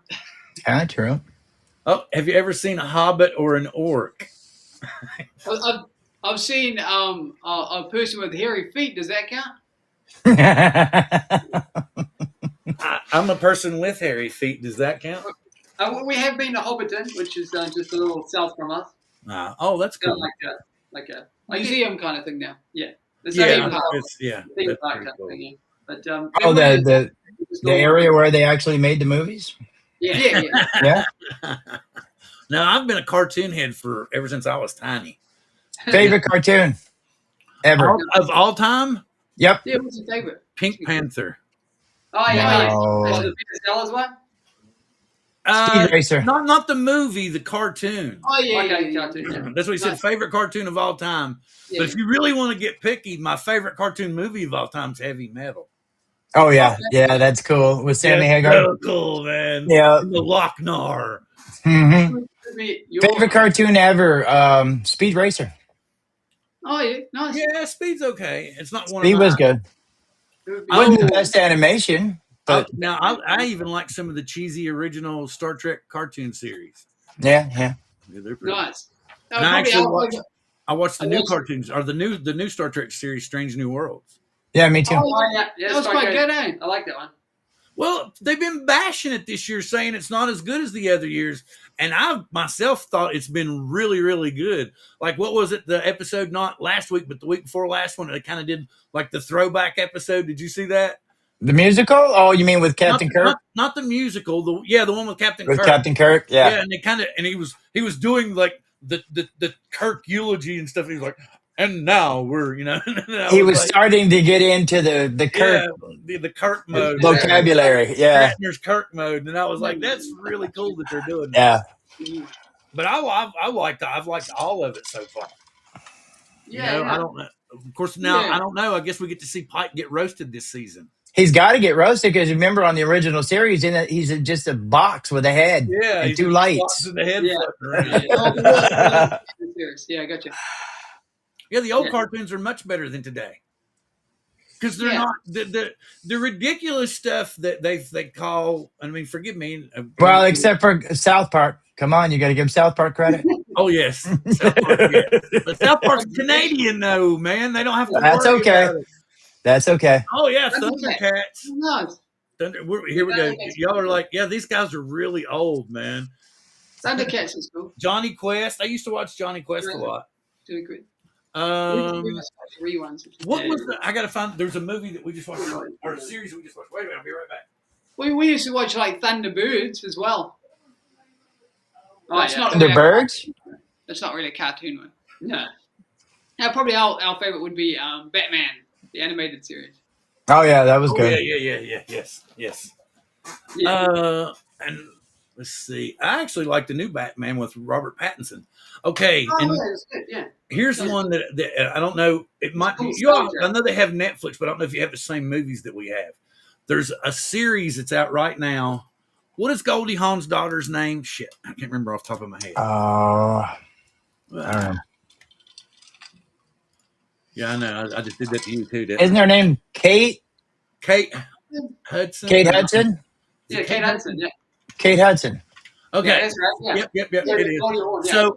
Yeah, true. Oh, have you ever seen a Hobbit or an orc? I've seen a person with hairy feet. Does that count? I'm a person with hairy feet. Does that count? We have been to Hobbiton, which is just a little south from us. Oh, that's cool. Like a museum kind of thing now. Yeah. Theme park cool. thing, yeah. But the area where they actually made the movies. Yeah. Now I've been a cartoon head ever since I was tiny. Favorite cartoon ever of all time? Yep. Yeah, what's your favorite? Pink Panther. Oh yeah, wow. The Peter Sellers one. Speed Racer. Not the movie, the cartoon. Oh yeah, cartoon. Yeah. That's what he said. Favorite cartoon of all time. Yeah. But if you really want to get picky, my favorite cartoon movie of all time is Heavy Metal. Oh yeah, that's cool with Sammy Hagar. So cool, man. Yeah, the Lochnar. Mm-hmm. Favorite cartoon ever? Speed Racer. Oh yeah, nice. Yeah, Speed's okay. It's not one. Speed of was good. Wasn't the best animation, but now I even like some of the cheesy original Star Trek cartoon series. Yeah, they're pretty nice. And I watched the new cartoons or the new Star Trek series, Strange New Worlds. Yeah, me too. Oh, yeah, that was quite good. I like that one. Well, they've been bashing it this year, saying it's not as good as the other years. And I myself thought it's been really, really good. Like, what was it? The episode not last week, but the week before last one, they kind of did like the throwback episode. Did you see that? The musical? Oh, you mean with Not, Captain Kirk? not the musical. The one with Captain With Kirk. Captain Kirk? Yeah, Yeah. and he was doing like the Kirk eulogy and stuff. And he was like, and now we're and I He was was like, starting to get into the Kirk yeah, the Kirk mode, vocabulary. Yeah. Shatner's Kirk mode, and I was like, that's really cool that they're doing that. Yeah. But I've liked all of it so far. I don't know. Of course, now I don't know. I guess we get to see Pike get roasted this season. He's got to get roasted because remember on the original series, he's in just a box with a head and two lights. In the head Yeah, I got you. Yeah, the old cartoons are much better than today because they're not the ridiculous stuff that they call. I mean, forgive me. Well, except for South Park. Come on, you got to give South Park credit. Oh yes, South Park, but South Park's Canadian though, man. They don't have to. That's worry okay. about it. That's okay. Oh yeah, Thundercats. Nice. Here we go. Y'all are like, yeah, these guys are really old, man. Thundercats is cool. Johnny Quest. I used to watch Johnny Quest a lot. Doing good. Reruns. What was I gotta find? There's a movie that we just watched, or a series we just watched. Wait a minute, I'll be right back. We used to watch like Thunderbirds as well. It's not Thunderbirds. That's not really a cartoon one. No. Now, probably our favorite would be Batman, the animated series. Oh yeah, that was good. Yeah. Yes. Yeah. And let's see. I actually like the new Batman with Robert Pattinson. Okay, and that's good. Yeah. here's one that I don't know. It might be you all. I know they have Netflix, but I don't know if you have the same movies that we have. There's a series that's out right now. What is Goldie Hawn's daughter's name? Shit, I can't remember off the top of my head. I don't know. Yeah, I know. I just did that to you too. Isn't her name Kate? Kate Hudson. Kate Hudson. Yeah, Kate Hudson. Yeah. Kate Hudson. Okay. Yeah, that's right. Yeah. Yep. It is. So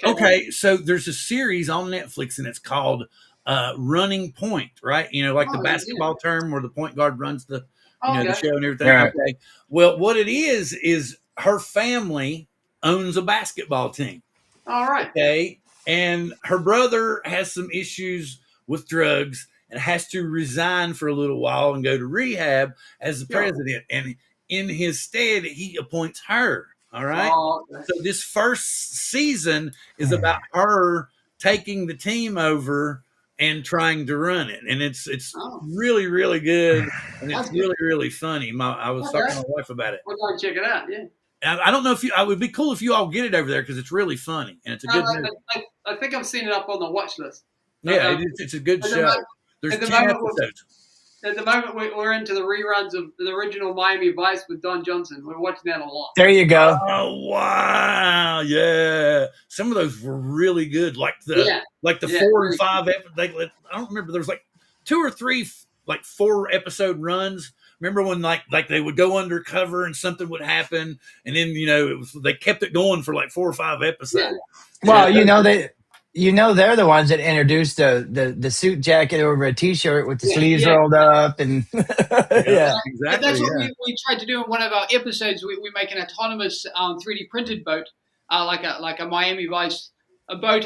so there's a series on Netflix and it's called Running Point, right? Like the basketball term where the point guard runs the the show and everything. Yeah. Okay. Well, what it is her family owns a basketball team. All right. Okay. And her brother has some issues with drugs and has to resign for a little while and go to rehab as the president. And in his stead, he appoints her. All right. Oh, okay. So this first season is about her taking the team over and trying to run it. And it's really, really good. And it's really, really funny. I was talking to my wife about it. We're going to check it out. Yeah. I don't know if I would be cool if you all get it over there because it's really funny and it's a good movie. I think I've seen it up on the watch list. Yeah, it's a good show. There's 10 episodes. At the moment, we're into the reruns of the original Miami Vice with Don Johnson. We're watching that a lot. There you go. Oh wow, yeah. Some of those were really good. Like the 4 and 5. I don't remember. There was like 2 or 3 like 4 episode runs. Remember when like they would go undercover and something would happen, and then they kept it going for like 4 or 5 episodes. Well, they're the ones that introduced the suit jacket over a t-shirt with the sleeves rolled up and exactly. That's what we tried to do in one of our episodes. We make an autonomous 3D printed boat, like a Miami Vice boat,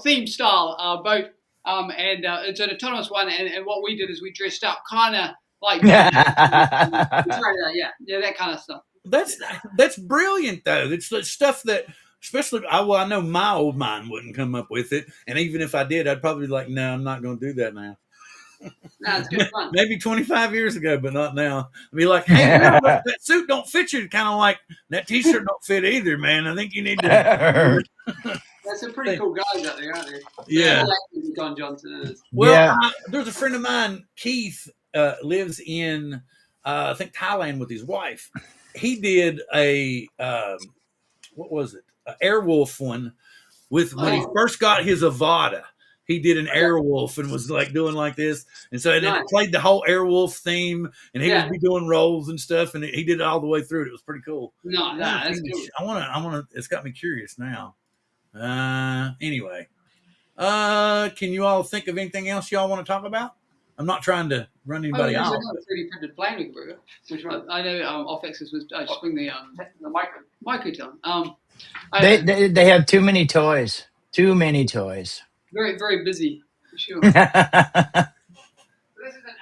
theme style boat, and it's an autonomous one. And what we did is we dressed up kind of like that kind of stuff. That's brilliant though. It's the stuff that. Especially, I know my old mind wouldn't come up with it, and even if I did, I'd probably be like, "No, I'm not going to do that now." No, it's good fun. Maybe 25 years ago, but not now. I'd be like, "Hey, that suit don't fit you." Kind of like that T-shirt don't fit either, man. I think you need to. That's some pretty cool guys out there, aren't they? Yeah. Don Johnson is. Well, there's a friend of mine, Keith, lives in I think Thailand with his wife. He did a what was it? An Airwolf one when he first got his Avada. He did an Airwolf and was like doing like this, and so and it played the whole Airwolf theme, and he would be doing rolls and stuff, and he did it all the way through. It was pretty cool. No, that's cool. I want to. It's got me curious now. Anyway, can you all think of anything else y'all want to talk about? I'm not trying to run anybody off. 3D printed plane, which one? I know off X's was just bring the microton. They have too many toys. Too many toys. Very, very busy, for sure. This is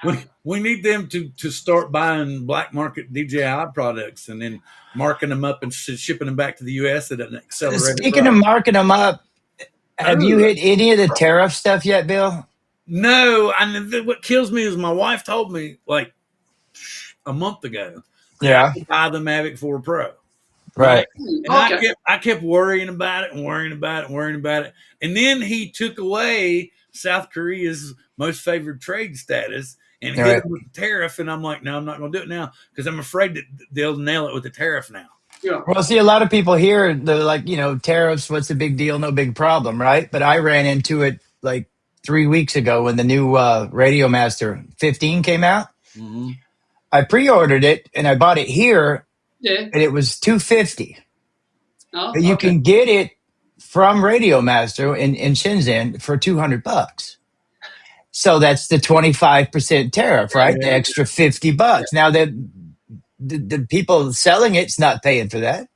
an We need them to start buying black market DJI products and then marking them up and shipping them back to the U.S. at an accelerated Speaking of price. marking them up, have you hit any of the tariff stuff yet, Bill? No, and what kills me is my wife told me like a month ago that I could buy the Mavic 4 Pro. Right. And I kept worrying about it and worrying about it and worrying about it. And then he took away South Korea's most favored trade status and hit him with the tariff. And I'm like, no, I'm not going to do it now because I'm afraid that they'll nail it with the tariff now. Yeah. Well, see, a lot of people here, they're like, tariffs, what's the big deal? No big problem, right? But I ran into it like 3 weeks ago when the new Radio Master 15 came out. Mm-hmm. I pre-ordered it and I bought it here. Yeah. And it was $250. Oh, But you can get it from Radio Master in Shenzhen for $200. So that's the 25% tariff, right? The extra $50. Now the people selling it's not paying for that.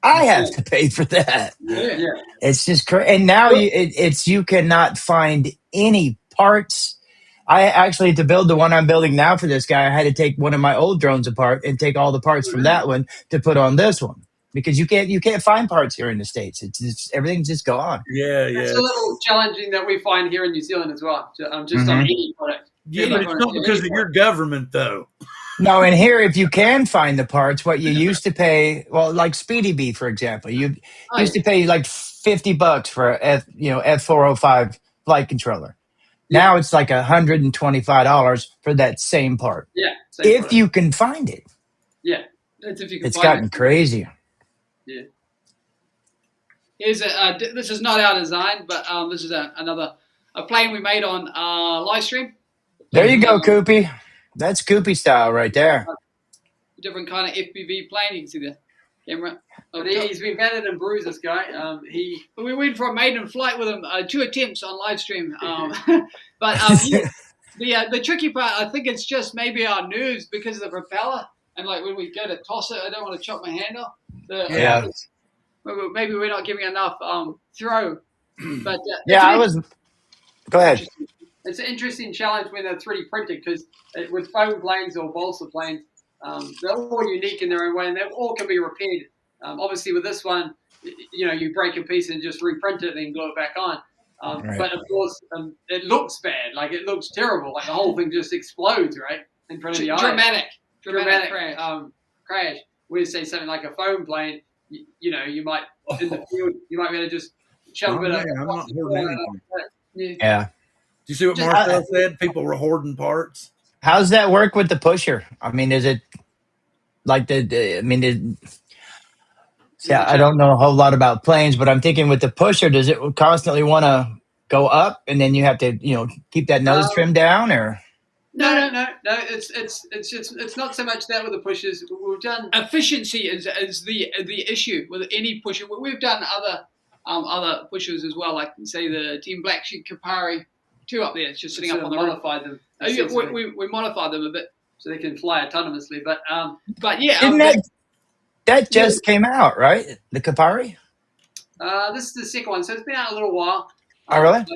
I have to pay for that. Yeah. It's just crazy. And now you cannot find any parts. I actually, to build the one I'm building now for this guy, I had to take one of my old drones apart and take all the parts from that one to put on this one because you can't find parts here in the States. It's everything's just gone. Yeah. It's a little challenging that we find here in New Zealand as well. Just on any product. Yeah, but it's not because of your government, though. No, and here, if you can find the parts, what you used to pay, well, like Speedy Bee, for example, you used to pay like $50 for a F405 flight controller. Now it's like $125 for that same part. Yeah. If you can find it. Yeah. That's if you can it's find gotten it. crazy. Yeah. Here's this is not our design, but this is a plane we made on live stream. There you go, Koopy. That's Koopy style right there. Different kind of FPV plane. You can see the camera. He's been battered and bruised, this guy. We went for a maiden flight with him, 2 attempts on live stream. But the tricky part, I think it's just maybe our nerves because of the propeller. And like when we go to toss it, I don't want to chop my hand off. Maybe we're not giving enough throw. But Go ahead. It's an interesting challenge when they're 3D printed because with foam planes or balsa planes, they're all unique in their own way and they all can be repaired. Obviously, with this one, you break a piece and just reprint it and then glue it back on. But of course, it looks bad. Like it looks terrible. Like the whole thing just explodes right in front of the eye. Dramatic crash. We say something like a foam plane. You might in the field, you might be able to just jump it up. Yeah. Do you see what Marcel said? People were hoarding parts. How's that work with the pusher? I mean, is it like I don't know a whole lot about planes, but I'm thinking with the pusher, does it constantly want to go up and then you have to, keep that nose trim down or? No. It's not so much that with the pushers. We've done efficiency is the issue with any pusher. We've done other pushers as well, like say the Team Black Sheep Kapari 2 up there. It's just sitting up on the modified them. We modified them a bit so they can fly autonomously. But yeah, Didn't that just came out, right? The Kapari. This is the second one, so it's been out a little while. Oh, really?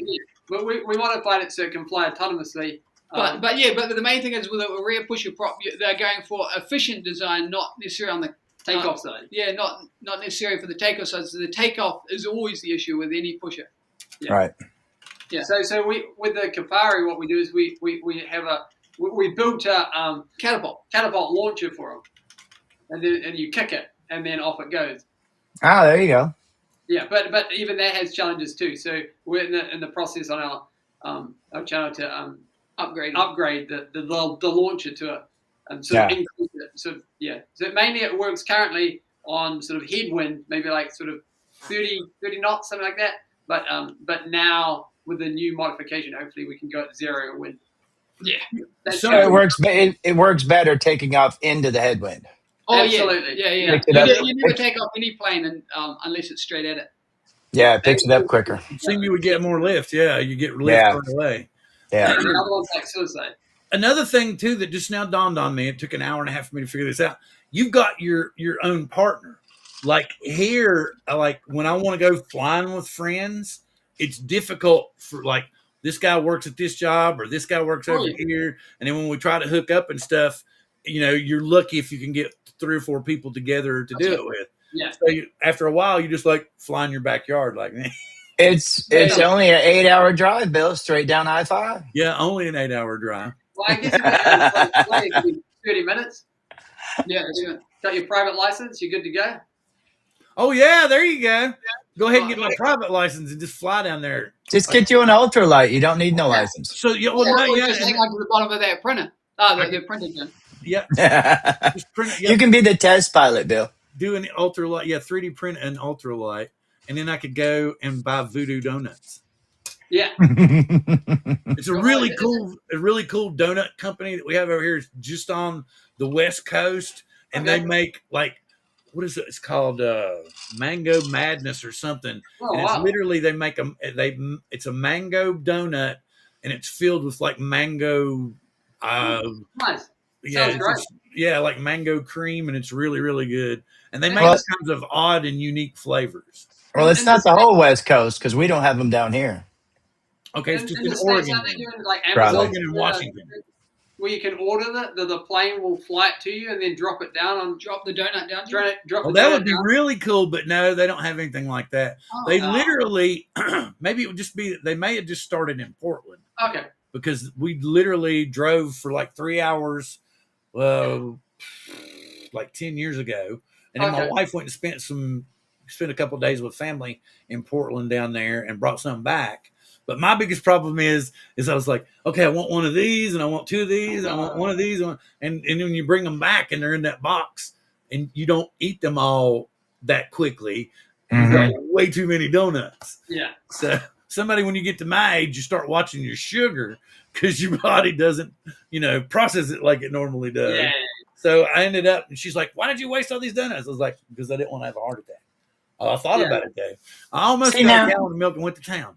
But we modified it so it can fly autonomously. But the main thing is with a rear pusher prop, they're going for efficient design, not necessarily on the takeoff side. Yeah, not necessarily for the takeoff side. So the takeoff is always the issue with any pusher. Yeah. Right. Yeah. So we with the Kapari, what we do is we built a catapult launcher for them, and you kick it and then off it goes. Ah, there you go. Yeah, but even that has challenges too. So we're in the process on our channel to upgrade the launcher to it and sort of increase it. So mainly it works currently on sort of headwind, maybe like sort of 30 knots, something like that. But now with the new modification, hopefully we can go at 0 wind. Yeah. So it works better taking off into the headwind. Oh, absolutely. Yeah. You never take off any plane unless it's straight at it. Yeah, it picks it up quicker. It seemed you would get more lift. Yeah, you get lift right away. Yeah. And the other one's like suicide. Another thing too that just now dawned on me. It took an hour and a half for me to figure this out. You've got your own partner. Like here, like when I want to go flying with friends, it's difficult for like this guy works at this job or this guy works over here. And then when we try to hook up and stuff, you're lucky if you can get 3 or 4 people together to do it with. Yeah. So after a while, you just like fly in your backyard like me. It's only an 8-hour drive, Bill, straight down I-5. Yeah, only an 8-hour drive. Well, I guess it could be 30 minutes. Yeah, got your private license. You're good to go. Oh yeah, there you go. Go ahead and get my private license and just fly down there. Just get you an ultralight. You don't need no license. So Just hang on to the bottom of that printer. The printer gun. Yeah. Just print it. You can be the test pilot, Bill. Do an ultralight. Yeah, 3D print an ultralight, and then I could go and buy Voodoo donuts. Yeah. It's a really cool donut company that we have over here. It's just on the West Coast, and they make like, what is it? It's called Mango Madness or something. Oh, and it's literally it's a mango donut, and it's filled with like mango. Nice. Yeah, like mango cream, and it's really, really good. And they make all kinds of odd and unique flavors. Well, it's not the whole West Coast because we don't have them down here. Okay, it's just in Oregon. Like Amazon, Oregon and Washington. Where you can order the plane will fly it to you and then drop it down drop the donut down. That would be really cool, but no, they don't have anything like that. They literally, maybe it would just be, they may have just started in Portland. Okay. Because we literally drove for like 3 hours, like 10 years ago. And then my wife went and spent a couple of days with family in Portland down there and brought some back. But my biggest problem is I was like, okay, I want one of these and I want 2 of these. And I want one of these. And then when you bring them back and they're in that box and you don't eat them all that quickly, you've got way too many donuts. Yeah. So somebody, when you get to my age, you start watching your sugar because your body doesn't, process it like it normally does. Yeah. So I ended up, and she's like, why did you waste all these donuts? I was like, because I didn't want to have a heart attack. I thought about it, Dave. I almost got a gallon of milk and went to town.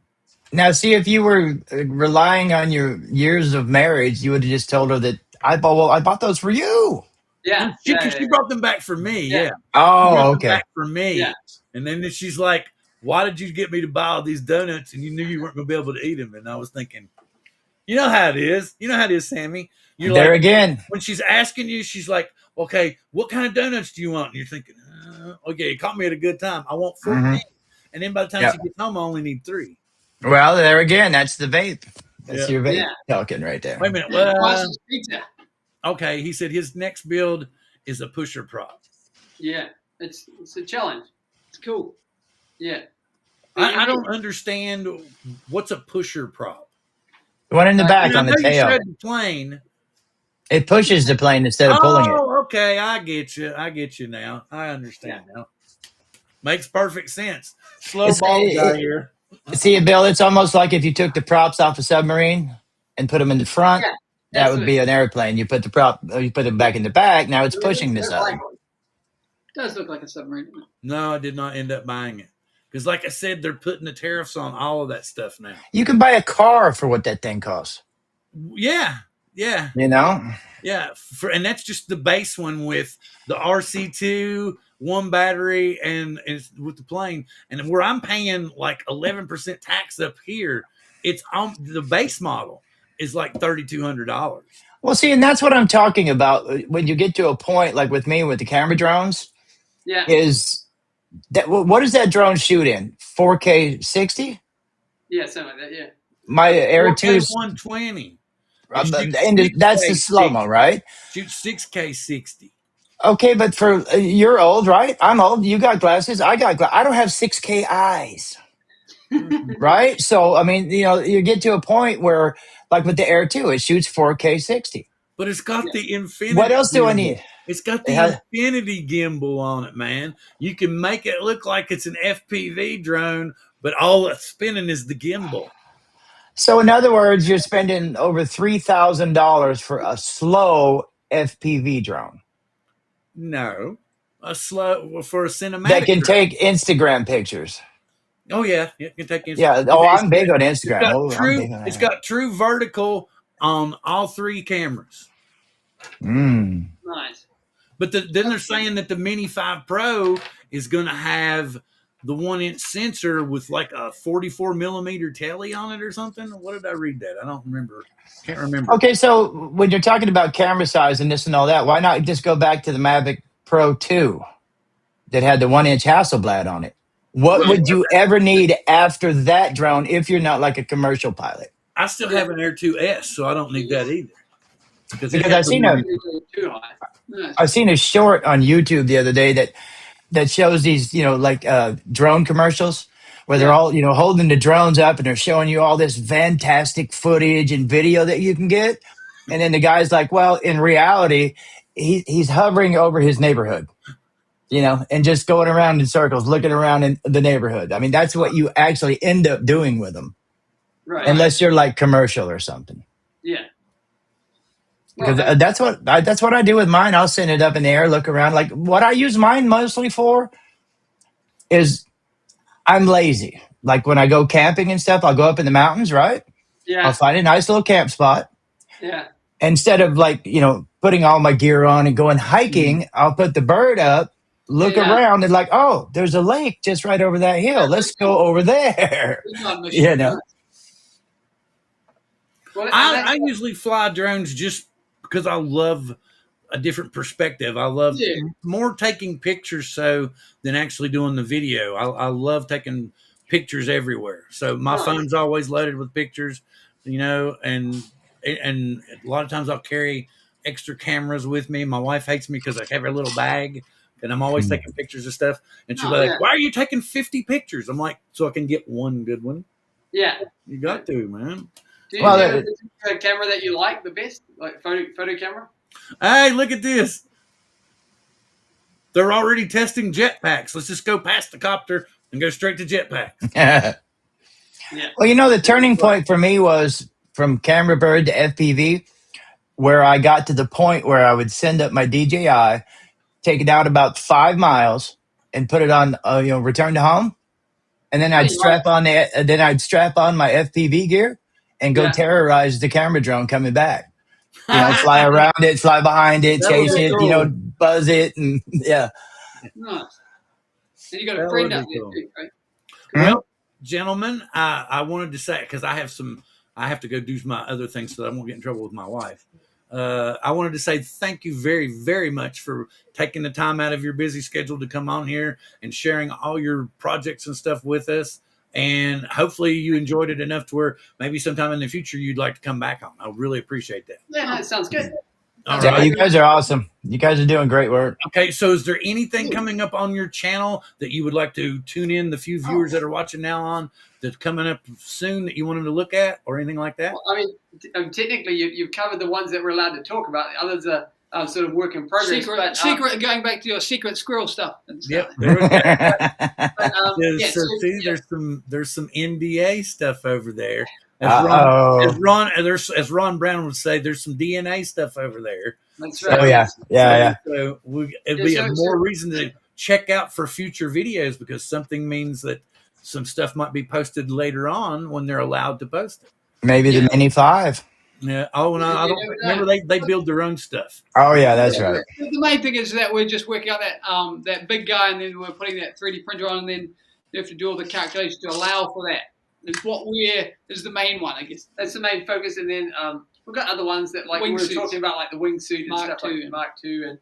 Now, see, if you were relying on your years of marriage, you would have just told her that I bought those for you. Yeah. She brought them back for me. Yeah. Oh, okay. Back for me. Yeah. And then she's like, why did you get me to buy all these donuts and you knew you weren't going to be able to eat them? And I was thinking, you know how it is. You know how it is, Sammy. You're there like, again. When she's asking you, she's like, okay, what kind of donuts do you want? And you're thinking, okay, you caught me at a good time. I want 14. And then by the time she gets home, I only need 3. Well, there again, that's the vape. That's your vape Yeah. talking right there. Wait a minute. Okay, he said his next build is a pusher prop. Yeah, it's a challenge. It's cool. Yeah. I don't understand what's a pusher prop. The one in the back on the tail. The plane. It pushes the plane instead of pulling it. Oh, okay. I get you now. I understand now. Makes perfect sense. Slow ball guy here. See, Bill, it's almost like if you took the props off a submarine and put them in the front, that would be an airplane. You put them back in the back. Now it's pushing this up. It does look like a submarine. No, I did not end up buying it. Because like I said, they're putting the tariffs on all of that stuff now. You can buy a car for what that thing costs. Yeah. Yeah. Yeah. And that's just the base one with the RC2, 1 battery, and it's with the plane. And where I'm paying like 11% tax up here, it's on the base model is like $3,200. Well, see, and that's what I'm talking about. When you get to a point like with me with the camera drones, is that what does that drone shoot in? 4K 60? Yeah, something like that. Yeah. My Air 2 120. And that's the slow-mo, right? Shoot 6K 60. Okay, but you're old, right? I'm old. You got glasses. I got I don't have 6K eyes. Right? So, I mean, you get to a point where, like with the Air 2, it shoots 4K 60. But it's got the infinity. What else do I need? It's got the infinity gimbal on it, man. You can make it look like it's an FPV drone, but all that's spinning is the gimbal. So, in other words, you're spending over $3,000 for a slow FPV drone. No, for a cinematic that can drone. take Instagram pictures. Oh yeah, it can take Instagram. Yeah. Oh, I'm big on Instagram. It's got true vertical on all 3 cameras. Nice. But then they're saying that the Mini 5 Pro is going to have the 1-inch sensor with like a 44 millimeter telly on it or something. What did I read that? I don't remember. Can't remember. Okay, so when you're talking about camera size and this and all that, why not just go back to the Mavic Pro 2 that had the 1-inch Hasselblad on it? What Right. would you ever need after that drone if you're not like a commercial pilot? I still have an Air 2S, so I don't need that either. Because it I've has the seen one- Too high. No. I've seen a short on YouTube the other day that shows these, like drone commercials where they're Yeah. all, holding the drones up and they're showing you all this fantastic footage and video that you can get. And then the guy's like, well, in reality, he's hovering over his neighborhood, and just going around in circles, looking around in the neighborhood. I mean, that's what you actually end up doing with them, Right. unless you're like commercial or something. Yeah. Because Well, that's what I do with mine. I'll send it up in the air, look around. Like what I use mine mostly for is I'm lazy. Like when I go camping and stuff, I'll go up in the mountains, right? yeah. I'll find a nice little camp spot. Yeah. Instead of like, putting all my gear on and going hiking, I'll put the bird up, look Yeah. around and like, oh, there's a lake just right over that hill. Let's go over there. It's not mission. Well, I usually fly drones just because I love a different perspective. I love more taking pictures than actually doing the video. I love taking pictures everywhere. So my phone's always loaded with pictures, and a lot of times I'll carry extra cameras with me. My wife hates me because I have a little bag and I'm always taking pictures of stuff. And she's like, why are you taking 50 pictures? I'm like, so I can get one good one. Yeah. You got to, man. Do you Well, have a camera that you like the best, like photo camera? Hey, look at this. They're already testing jetpacks. Let's just go past the copter and go straight to jetpacks. Yeah. Well, the turning point for me was from camera bird to FPV, where I got to the point where I would send up my DJI, take it out about 5 miles, and put it on, return to home, and then I'd strap on my FPV gear and go terrorize the camera drone coming back. Fly around it, fly behind it, That chase would be it, cool. buzz it, and yeah. Nice. And you got a That friend would up be there cool. too, right? Well, gentlemen, I wanted to say, because I have to go do my other things so that I won't get in trouble with my wife. I wanted to say thank you very, very much for taking the time out of your busy schedule to come on here and sharing all your projects and stuff with us. And hopefully you enjoyed it enough to where maybe sometime in the future you'd like to come back on. I really appreciate that. Yeah, that sounds good. All Yeah, right. you guys are awesome. You guys are doing great work. Okay, so is there anything coming up on your channel that you would like to tune in the few viewers that are watching now on that's coming up soon that you want them to look at or anything like that? Well, I mean, technically, you've covered the ones that we're allowed to talk about. The others are sort of work in progress. Secret, going back to your secret squirrel stuff. And stuff. Yep. There we go. Yeah, So see, there's some NDA stuff over there. As Uh-oh. Ron Brown would say, there's some DNA stuff over there. That's right. Oh yeah. So it'd be so- more reason to check out for future videos because something means that some stuff might be posted later on when they're allowed to post it. Maybe the Mini 5. Yeah. Oh, and I don't remember they build their own stuff. Oh yeah, that's right. The main thing is that we're just working out that big guy, and then we're putting that 3D printer on, and then you have to do all the calculations to allow for that. Is the main one, I guess. That's the main focus, and then we've got other ones that we were Wingsuits. talking about, like the wingsuit and Mark stuff II. like Mark II, and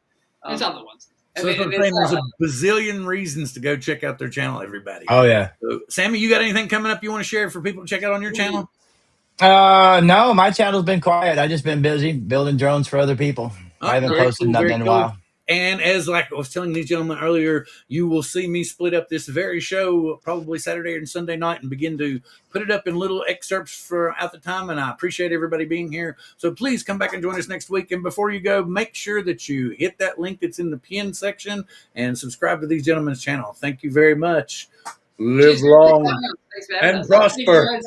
There's other ones. So that's what I'm saying. There's a bazillion reasons to go check out their channel, everybody. Oh yeah. So, Sammy, you got anything coming up you want to share for people to check out on your channel? No, my channel's been quiet. I just been busy building drones for other people. I haven't very posted cool, nothing very in a cool. while. And as like I was telling these gentlemen earlier, you will see me split up this very show probably Saturday and Sunday night and begin to put it up in little excerpts for at the time. And I appreciate everybody being here. So please come back and join us next week. And before you go, make sure that you hit that link that's in the pinned section and subscribe to these gentlemen's channel. Thank you very much. Live long Thanks for having and us. prosper. Thank you, guys.